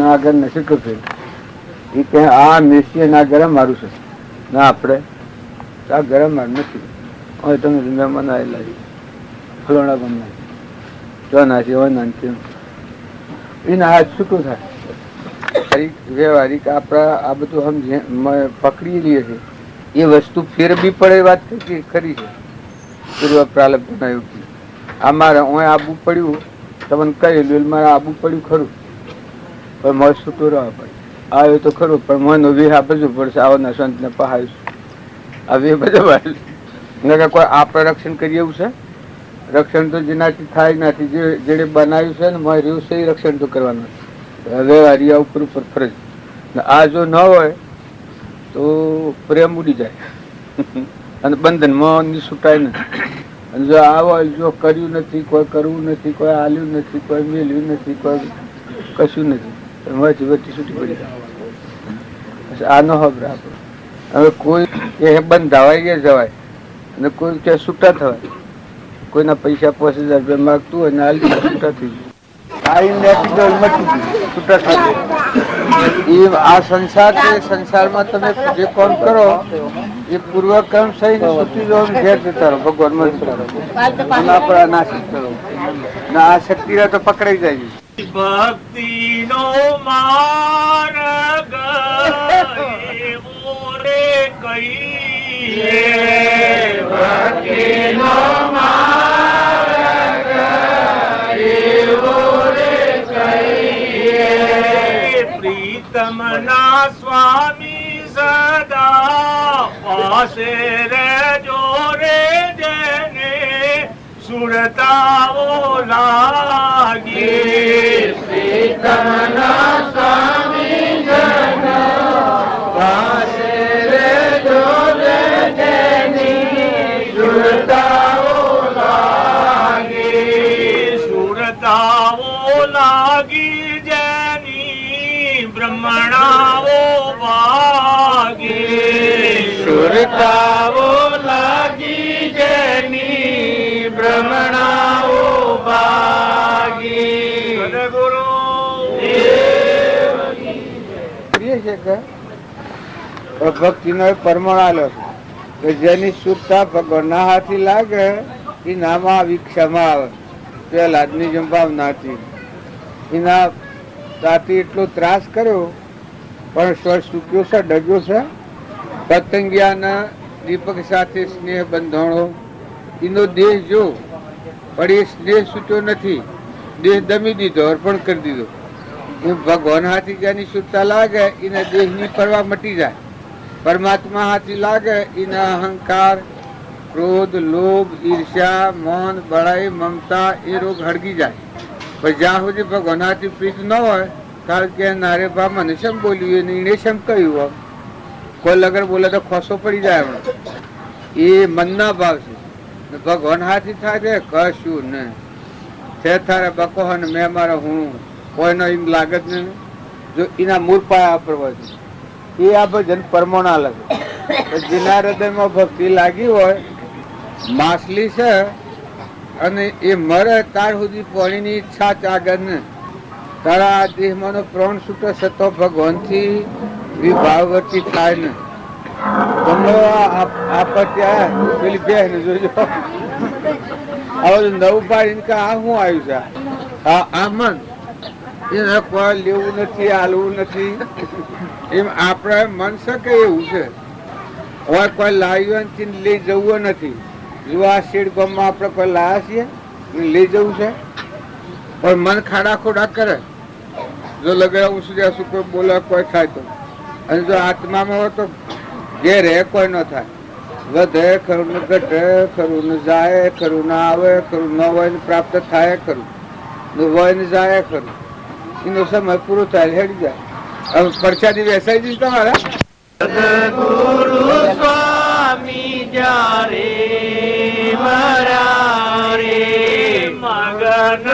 આગળ નથી કરતું. આ મેસી ના ગરમ મારું છે ના આપણે આ ગરમ મારું નથી. હવે તમે મહેમાન આવેલા ફલોણા ગમના જો નાખી હોય નાખી એને આ છૂટું થાય. વ્યવહારિક આપણા આ બધું હમ પકડી લઈએ છીએ. એ વસ્તુ ફેરવી પડે વાત ખરી છે. પૂર્વ પ્રાલબ્ધ બનાવ્યું અમારે હું આબુ પડ્યું તમને કહેલું મારે આબુ પડ્યું ખરું પણ મળ છૂટું રહેવા પડે. આવ્યો તો ખરું પણ મને વિહા બધું પડશે. આવના સંતને પહાડીશું આ વે બધા કોઈ આપણે રક્ષણ કરીએ એવું છે? રક્ષણ તો જેનાથી થાય નથી. જેને બનાવ્યું છે ને મારે રહ્યું છે એ રક્ષણ તો કરવાનું. વ્યવહારી આ ઉપર ફરજ. આ જો ન હોય તો પ્રેમ ઉડી જાય અને બંધનમાં છૂટાય નથી. અને જો આ હોય જો કર્યું નથી, કોઈ કરવું નથી, કોઈ હાલ્યું નથી, કોઈ મેલ્યું નથી, કોઈ કશું નથી, વચ્ચે છૂટી પડી જાય. આ ન ખબર આપણે. હવે કોઈ કે બંધાવાય જવાય અને કોઈ કે છૂટા થવાય. કોઈના પૈસા 5000 રૂપિયા માગતું હોય ને હાલી છૂટા થઈ જાય. આ સંસાર છે. સંસારમાં તમે જે કામ કરો એ પૂર્વકર્મ સહી ને સુખી જો ઘેર જતા રહો. ભગવાન આપણા નાસિક કરો ને આ શક્તિ તો પકડાઈ જાય. ભક્તિ નો માર્ગ રે કહીએ, ભક્તિ નો માર્ગ રે કહીએ. પ્રીતમ ના સ્વામી સદા પાસે રેજો રે જેને સુરતાઓ લાગી. પ્રીતમ સુરતાઓ લાગી જેની બ્રહ્મણાઓ વાગે સુરતાઓ લાગી જેની બ્રહ્મણાઓ વાગે સદગુરુ પ્રિય છે કે ભક્તિનો પરમાણ આલો છે કે જેની શુદ્ધતા ભગવાનના હાથી લાગે એ નામાં આવી ક્ષમા આવે પહેલાદની જેમ ભાવના હતી એના સાથી એટલો ત્રાસ કર્યો પણ સ્વર સુક્યો છે ડગ્યો છે પતંગિયાના દીપક સાથે સ્નેહ બંધાણો એનો દેહ જો પણ એ સ્નેહ સૂચ્યો નથી, દેહ દમી દીધો, અર્પણ કરી દીધો. એમ ભગવાન હાથી જેની શુદ્ધતા લાગે એના દેહની પરવા મટી જાય. પરમાત્મા હાથી લાગે એના અહંકાર, ક્રોધ, લોભ, ઈર્ષ્યા, મૌન, બળાઈ, મમતા એ રોગ હળગી જાય. પણ જ્યાં સુધી ભગવાન હાથી પ્રીત ન હોય કારણ કે નારે બા મને શેમ બોલ્યું એને શેમ કહ્યું હોય, કોઈ લગર બોલે તો ખોસો પડી જાય હમણાં. એ મનના ભાવ છે. ભગવાન હાથી થાય છે કશું ને તે તારે બકો ને મેં મારા હું કોઈનો એમ લાગે જ નહીં. જો એના મૂળ પાયા પર હોય એ આ ભજન પરમોણા લાગે. જેના હૃદયમાં ભક્તિ લાગી હોય, માછલી છે અને એ મરે ત્યાર સુધી પાણીની ઈચ્છા જાગે ને તારા આ દેહમાં પ્રાણ છૂટે છે તો ભગવાનથી વિભાવવર્તી થાય ને. તમને આપત્તિ પેલી બેન જોજો હવે નવું પાડીને કે આ શું આવ્યું છે, હા આ મન એને કોઈ લેવું નથી, હાલવું નથી. એમ આપણે મન શકે એવું છે. હવે કોઈ લાવ્યું લઈ જવું નથી. જો આ શેડ ગામમાં આપણે કોઈ લાયા છીએ લઈ જવું છે પણ મન ખાડા ખોડા કરે. જો લગાવ્યા હું સુધી શું કોઈ બોલે કોઈ થાય તો, અને જો આત્મામાં હોય તો જે રહે કોઈ ન થાય. વધે ખરું ને ઘટે ખરું ને જાય ખરું ને આવે ખરું ન હોય ને પ્રાપ્ત થાય ખરું ને હોય ને જાય ખરું. એનો સમય પૂરો થાય હેડી જાય. હવે પરસાદી વેસાઈ દીધી તમારા સદગુરુ સ્વામી જ્યારે મારા રે મગન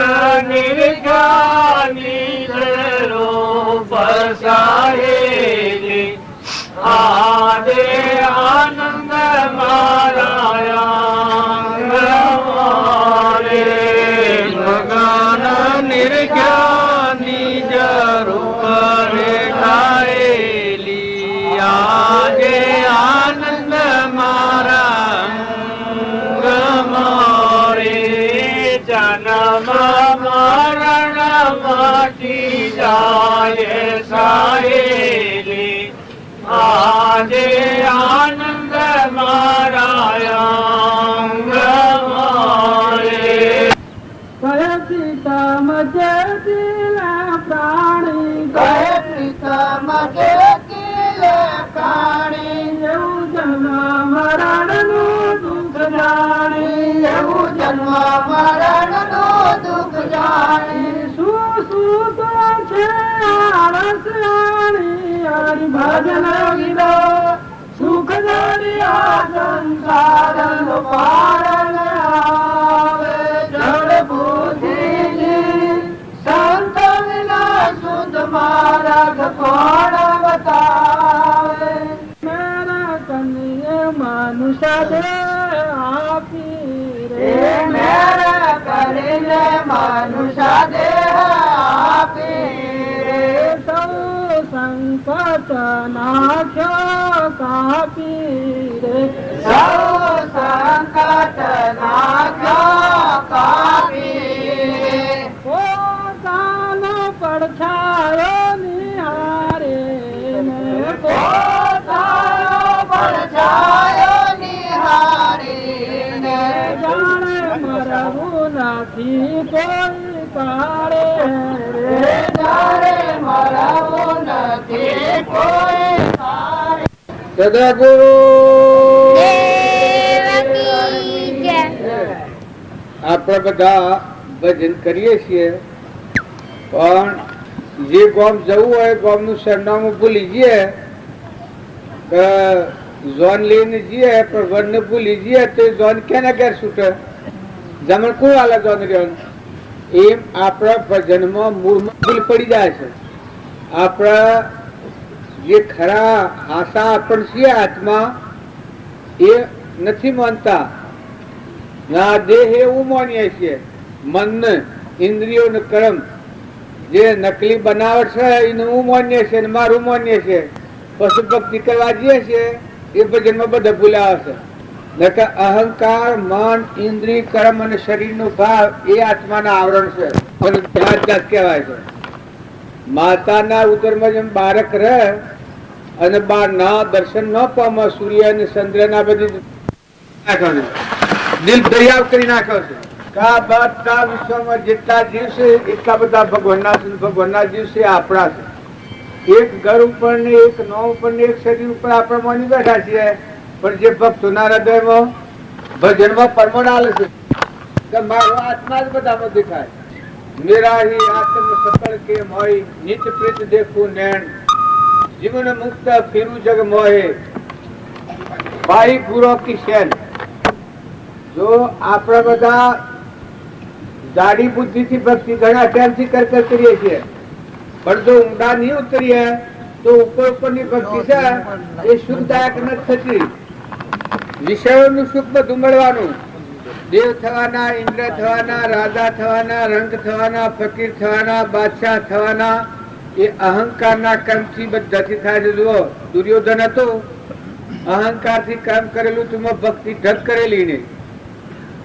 નિર્ગાની ધરો બસાહે રે આદે આનંદ મારા રે મગન નિર્ગાની જરૂર ખાયેલી આજે આનંદ મારા મારે જન્મ મરણ મટી જાય સાહેલી આજે આનંદ મારા મારે સીતા મજેલા પ્રાણી ગયે પ્રીતમ જેતીલે પ્રાણી એવું જન્મ મરણનું દુઃખ જાણી એવું જન્મ મરણનું દુઃખ જાણી શું શું તો છે આળસ રાણી હરિ ભજન ગીતો સુખ જાણી આ સંસારનો પારણ આવે જડ બુદ્ધિ સંત વિના શુદ્ધ માર્ગ કોણ બતાવે મેરા કનૈયે મનુષ્ય દે આપી એ રે મેરા કરીને મનુષ્ય દેહ આપી રે સૌ સંકટ નાખ્યો કાપી રે સૌ સંકટ નાખ્યો કાપી પોતાનો પડછાયો નિહારે ને પોતાનો પડછાયો નિહારીને જાણે મરવું નથી કોઈ કાળે રે જાણે મરવું નથી કોઈ કાળે. સદગુરુ આપણે બધા ભજન કરીએ છીએ પણ જે ગામ જવું હોય ગામનું સરનામું ભૂલી જઈએ, ઝોન લઈને જઈએ પણ વનને ભૂલી જઈએ તો ઝોન ક્યાં ઘેર છૂટે? જમણ કોણ હાલે ઝોન રહ્યો એમ આપણા ભજનમાં મૂળમાં ભૂલ પડી જાય છે. આપણા જે ખરા આશા આપણ છીએ આત્મા એ નથી માનતા. ના દેહ એવું માનીએ છીએ, મનને, ઇન્દ્રિયોને, કર્મ જે નકલી બનાવટ છે એને હું માનીએ છીએ, મારું માનીએ છીએ. પશુ ભક્તિ કરવા જઈએ છીએ એ ભજનમાં બધા ભૂલાવે છે. અહંકાર, મન, ઇન્દ્રિય, કર્મ અને શરીરનો ભાવ એ આત્માના આવરણ છે અને જાત જાત કહેવાય છે. માતાના ઉદરમાં જેમ બાળક રહે અને બાર ના દર્શન ન પામે, સૂર્ય અને ચંદ્ર ના બધી દિલ દરિયાવ કરી નાખ્યો છે. આ બધા વિશ્વમાં જેટલા જીવ છે એટલા બધા ભગવાનના જીવ છે, આપણા છે. એક ઘર ઉપર ને એક નામ ઉપર ને એક શરીર ઉપર આપણે માની બેઠા છીએ, પણ જે ભક્તોના હૃદયમાં ભજનમાં પરમણ આલે છે કે મારો આત્મા જ બધામાં દેખાય. મેરા હી આત્મ સકળ કે મોય, નિત પ્રીત દેખું નૈણ, જીવન મુક્ત ફિરું જગ મોહે, ભાઈ ગુરો કી શેન. જો આપણે બધા જાડી બુદ્ધિ થી ભક્તિ ઘણા ટાઈમથી કરકર કરીએ છીએ, પણ જો ઊંડા નહીં ઉતરીએ તો ઉપર ઉપરની ભક્તિ છે એ સુખદાયક નથી થતી. વિષયોનું સુખ બધું મળવાનું, દેવ થવાના, ઇન્દ્ર થવાના, રાજા થવાના, રંગ થવાના, ફકીર થવાના, બાદશાહ થવાના, એ અહંકારના કર્મથી બધાથી થાય છે. જુઓ, દુર્યોધન હતો, અહંકારથી કામ કરેલું, તુમાં ભક્તિ ઢગ કરેલી નહીં.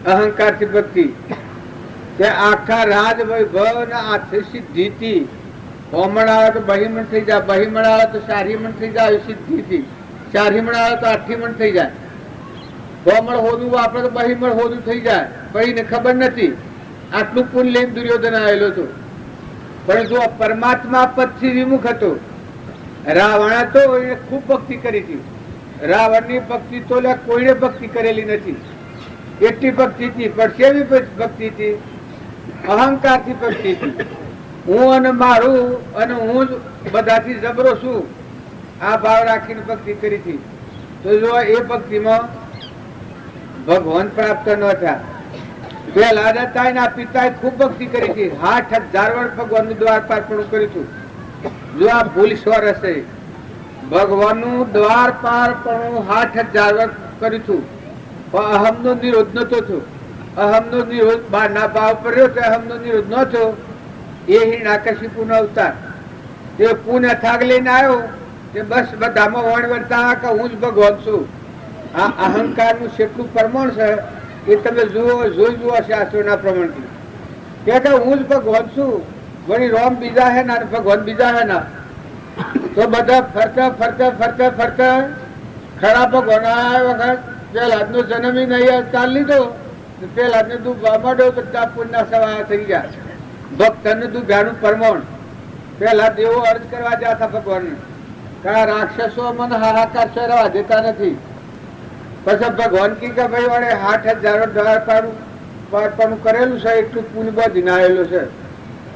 અહંકારથી ભક્તિ તે આખા રાજ વૈભવ ના હાથે સિદ્ધિ થી. હોમણ આવે તો બહિમણ થઈ જાય, બહિમણ આવે તો સારીમણ થઈ જાય સિદ્ધિ થી, સારીમણ આવે તો આઠીમણ થઈ જાય. હોમણ હોદું વાપરે તો બહિમણ હોદું થઈ જાય. બહીને ખબર નથી આટલું પુણ્ય લઈને દુર્યોધન આવેલો હતો, પણ જો પરમાત્મા પદથી વિમુખ હતો. રાવણ હતો એને ખૂબ ભક્તિ કરી હતી. રાવણની ભક્તિ તો કોઈને ભક્તિ કરેલી નથી. એટલી ભક્તિ હતી, પણ કેવી ભક્તિ હતી? અહંકારથી ભક્તિ હતી. હું અને મારું અને હું જ બધાથી જબરો છું, આ ભાવ રાખીને ભક્તિ કરી હતી. તો જો એ ભક્તિમાં ભગવાન પ્રાપ્ત ન થયા. પેલા દત્તાના પિતાએ ખૂબ ભક્તિ કરી હતી, 60,000 વર્ષ ભગવાનનું દ્વાર પારપણું કર્યું હતું. જો આ ભૂલ સ્વર હશે, ભગવાનનું દ્વાર પારપણું 60,000 વર્ષ કર્યું હતું, પણ અહમનો નિરોધ નતો થયો. અહમનો નિરોધ બહારના ભાવ પર રહ્યો તો અહમનો નિરોધ ન થયો. એ હિરણ્યકશિપુનો અવતાર, તે પુણ્ય થાગ લઈને આવ્યો તે બસ બધામાં વણ વર્તા કે હું જ ભગવાન છું. આ અહંકારનું કેટલું પ્રમાણ છે એ તમે જોઈ જુઓ શાસ્ત્રોના પ્રમાણથી કે હું જ ભગવાન છું. વળી રોમ બીજા હે ના, ભગવાન બીજા હે ના, તો બધા ફરતા ફરતા ફરતા ફરતા ખરા ભગવાન આ વખત પેલાદનો જન્મ નહીં ચાલ લીધો, પેલાદને તું માંડો બધા પુણ્ય સવા થઈ ગયા. ભક્તને તું ભ્યાનું પ્રમાણ. પેલા દેવો અર્જ કરવા જતા ભગવાનને કે રાક્ષસો મને હાહાકાર ચરવા દેતા નથી. પછી ભગવાન કી કે ભાઈ વડે 60,000 દ્વાર પારપણું કરેલું છે, એટલું પુણ્ય બધીને આવેલું છે,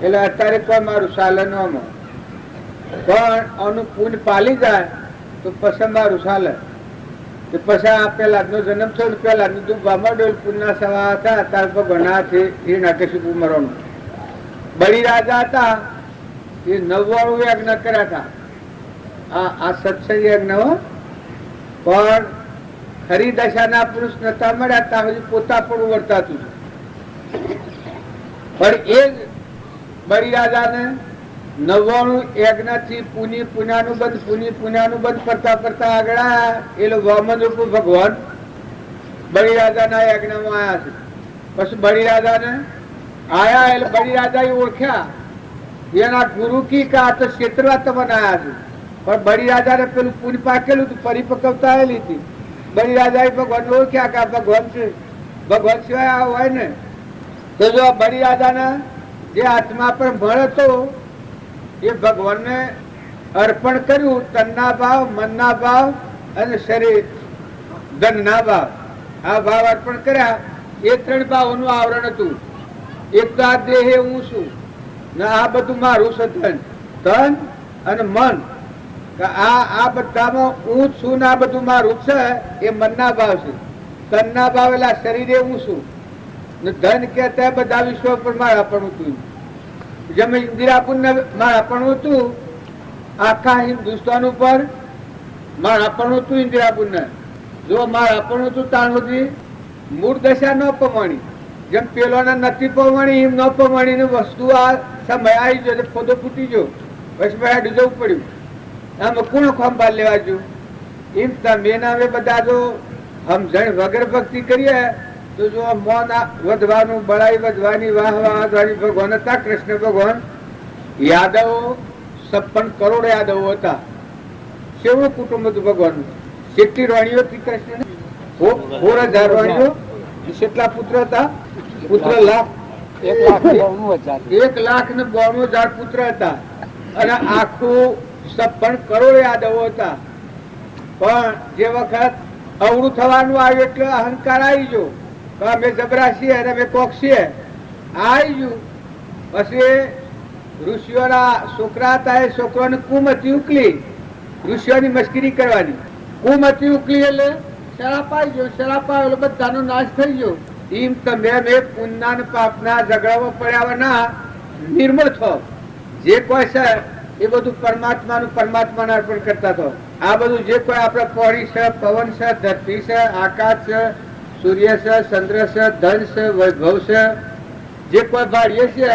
એટલે અત્યારે કોઈ મારું ચાલે ન આમાં, પણ આનું પુણ્ય પાલી જાય તો પછી મારું ચાલે. પછી આ પેલાદનો જન્મ થયો, પેલાદનું તું બામડોલ પુણ્ય સવા હતા, તાર ભગવાન હિરણ્યકશિપુ મરવાનું. બળી રાજા હતા, એ 99 યજ્ઞ કર્યા હતા. આ સત્સંગ યજ્ઞ, પણ ખરી દશાના પુરુષ નતા મળ્યા ત્યાં સુધી પોતા પણ વર્તાતું. પણ એ બળી રાજાને 99 યજ્ઞ થી પુણ્યાનું બંધ કરતા કરતા આગળ આયા. એ વામન રૂપ ભગવાન બળી રાજાના યજ્ઞમાં આયા છે. પછી બળી રાજાને આયા એટલે બળી રાજા એ ઓળખ્યા, એના ગુરુ કી કે આ તો ક્ષેત્રવા તમને આયા છે. પણ બળી રાજાને પેલું પુણ્ય પાકેલું હતું, પરિપક્વતા આવેલી હતી. બળી રાજા એ ભગવાન ઓળખ્યા કે આ ભગવાન છે, ભગવાન સિવાય આ હોય ને. તો જો બળી રાજાને જે આત્મા પર બળ હતો એ ભગવાનને અર્પણ કર્યું. તનના ભાવ, મનના ભાવ અને શરીર ધનના ભાવ, આ ભાવ અર્પણ કર્યા. એ 3 ભાવોનું આવરણ હતું. એક તો આ દેહ હું છું ને આ બધું મારું છે, ધન અને મન. આ બધામાં હું છું ને આ બધું મારું છે, એ મનના ભાવ છે. તનના ભાવ એટલે શરીરે હું છું ને ધન કહેતા બધા વિશ્વ પર મારાપણું હતું. જેમ ઇન્દિરાપુર ને મારાપણું હતું, આખા હિન્દુસ્તાન ઉપર મારાપણું હતું ઇન્દિરાપુર ને. જો મારાપણું હતું ત્યાં સુધી મૂળ દશા ન પમાણી, જેમ પેલોને નથી પમાણી એમ ન પમાણી ની વસ્તુ આ સમય આવી ગયો, ફોટો ફૂટી ગયો, પછી હેડ જવું પડ્યું. આમાં કોણ ખંભાળ લેવા ગયું? એમ તમે નામે બધા જો સમજણ વગર ભક્તિ કરીએ તો જો મોન વધવાનું, બળાઈ વધવાની, વાહ વાહ વધવાની. ભગવાન હતા કૃષ્ણ ભગવાન, યાદવો 56 કરોડ યાદવો હતા. કેવું કુટુંબ હતું ભગવાનનું? 70 રાણીઓ હતી કૃષ્ણ, 4,000 રાણીઓ. કેટલા પુત્ર હતા? પુત્ર લાખ, 1,92,000 પુત્ર હતા. અને આખું 56 કરોડ યાદવો હતા. પણ જે વખત અવળું થવાનું આવ્યું એટલે અહંકાર આવી ગયો, અમે જબરા છીએ અને અમે કોક છીએ, આવી ગયું. પછી ઋષિઓના છોકરા હતા, એ છોકરાને કુમતી ઉકલી, ઋષિઓની મસ્કરી કરવાની. કુમતી ઉકલી એટલે શરાપ આવી ગયો, શરાપ આવ્યો એટલે બધાનો નાશ થઈ ગયો. એમ તમે મેં પુણ્યના ને પાપના ઝઘડાઓ પડ્યા ના નિર્મળ થો. જે કોઈ છે એ બધું પરમાત્માને અર્પણ કરતા થો. આ બધું જે કોઈ આપણે પાણી છે, પવન છે, ધરતી છે, આકાશ છે, સૂર્ય છે, ચંદ્ર છે, ધન છે, વૈભવ છે, જે કોઈ ભાડીએ છે,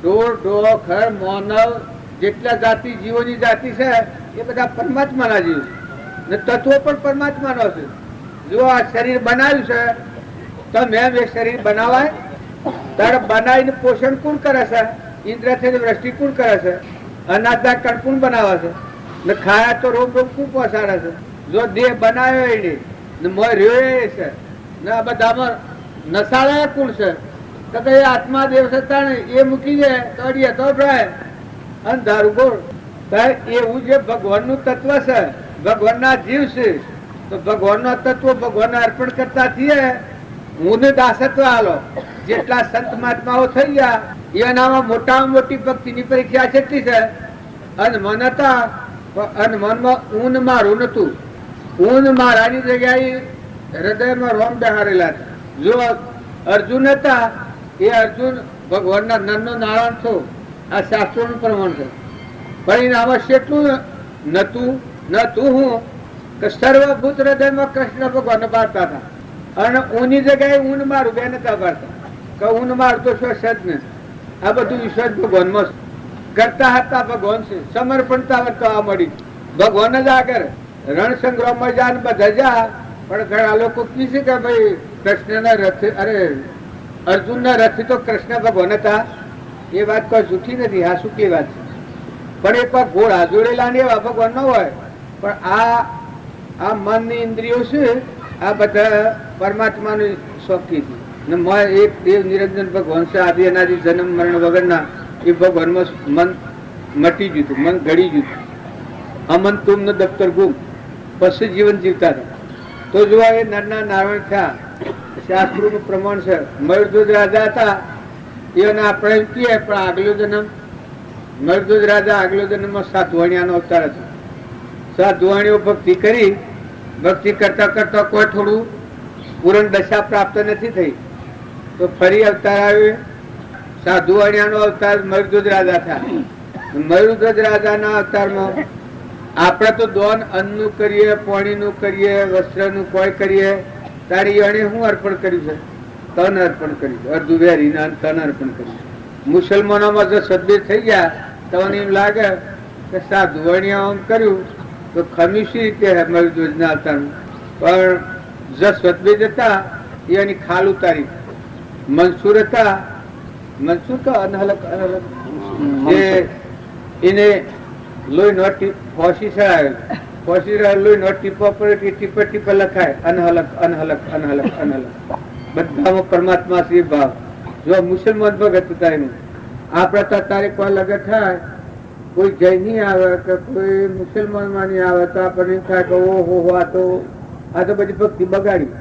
ઢોર ઢોખર માનવ જેટલા જાતિ જીવોની જાતિ છે એ બધા પરમાત્માના જીવ ને તત્વો પણ પરમાત્માનો છે. જો આ શરીર બનાવ્યું છે તો મેં એ શરીર બનાવાય ત્યારે બનાવીને પોષણ કોણ કરે છે? ઇન્દ્રથી વૃષ્ટિ કોણ કરે છે? અનાજના કણ કોણ બનાવે છે? ને ખાયા તો રોગ રોગ કોણ પહોંચાડે છે? જો દેહ બનાવ્યો એને ને મોય રહ્યો એ છે ને આ બધામાં નસાળા કોણ છે? તો કે આત્મા દેવ સત્તા ને એ મૂકી દે તો અડીએ તો ભરાય અને દારૂ ગોળ. એવું જે ભગવાનનું તત્વ છે, ભગવાનના જીવ છે, તો ભગવાનનો તત્વ ભગવાનને અર્પણ કરતા થઈએ. હું ને દાસત્વ હાલો જેટલા સંત મહાત્માઓ થઈ ગયા એનામાં મોટામાં મોટી ભક્તિની પરીક્ષા કેટલી છે? અને મન હતા, અને મનમાં ઊન મારું નતું. ઊન મારાની જગ્યાએ હૃદયમાં રોમ બેહારેલા હતા. જો અર્જુન હતા એ અર્જુન ભગવાનના નરનો નારાયણ છો, આ શાસ્ત્રોનું પ્રમાણ છે. પણ એને અવશ્ય એટલું નતું હું કે સર્વભૂત હૃદયમાં કૃષ્ણ ભગવાન પાડતા હતા. અને ઊની જગ્યાએ ઊન મારું બે નતા પાડતા કે ઊન મારું તો શ્વસ જ ને. આ બધું વિશ્વાસ ભગવાનમાં કરતા હતા. ભગવાન છે સમર્પણતા વર્તવા મળી. ભગવાન જ આગળ રણ સંગ્રામમાં જા ને બધા જા. પણ ઘણા લોકો કી છે કે ભાઈ કૃષ્ણના રથ, અરે અર્જુનના રથ તો કૃષ્ણ ભગવાન હતા. એ વાત કોઈ જૂઠી નથી, આ સુખી વાત છે. પણ એક વાર ઘોડા જોડેલા ને એવા ભગવાન ન હોય. પણ આ મનની ઇન્દ્રિયો છે આ બધા પરમાત્માની શોખી હતી. એક દેવ નિરંજન ભગવાન છે, આદિ અનાદિ જન્મ મરણ વગરના. એ ભગવાનમાં મન મટી ગયું હતું, મન ઘડી ગયું હતું. અમન તુમ ને દફતર ગુમ, પછી જીવન જીવતા હતા. તો જોવા એ નરના નારાયણ થયા. શાસ્ત્રોનું પ્રમાણ છે. મયુરધ્વજ રાજા હતા, એને આપણે કહીએ પણ આગલો જન્મ મયુરધ્વજ રાજા આગલો જન્મમાં સાધુવાણિયાનો અવતાર હતો. સાધુવાણીઓ ભક્તિ કરતા કરતા કોઈ થોડું પૂરણ દશા પ્રાપ્ત નથી થઈ તો ફરી અવતાર આવ્યો. સાધુવાણિયાનો અવતાર મયુરધ્વજ રાજા થયા. મયુરધ્વજ રાજાના અવતારમાં આપણે તો દોન અન્નનું કરીએ, પાણીનું કરીએ, વસ્ત્રનું કોઈ કરીએ. તારી અણે શું અર્પણ કર્યું છે? તન અર્પણ કર્યું છે. અર્ધું વેરીને તન અર્પણ કર્યું. મુસલમાનોમાં જો સદબીર થઈ ગયા તો એમ લાગે કે સાધુવાણિયા આમ કર્યું તો ખમી શી રીતે મયુરધ્વજના અવતારનું. પણ જો સદબીર હતા એની ખાલ ઉતારી. મનસૂર હતા, મનસૂર તો અનહલક જે એને લોહી નો ફોસી ચડાવે, ફોસી લોહી નો ટીપા પર ટીપે ટીપે લખાય અનહલક અનહલક અનહલક અનહલક. બધામાં પરમાત્મા શ્રી ભાવ. જો મુસલમાન ભગત હતા એનું. આપડે તો તારે કોઈ લગન થાય, કોઈ જૈની આવે કે કોઈ મુસલમાન માની આવે તો આપણને થાય કે ઓહો આ તો બધી ભક્તિ બગાડી.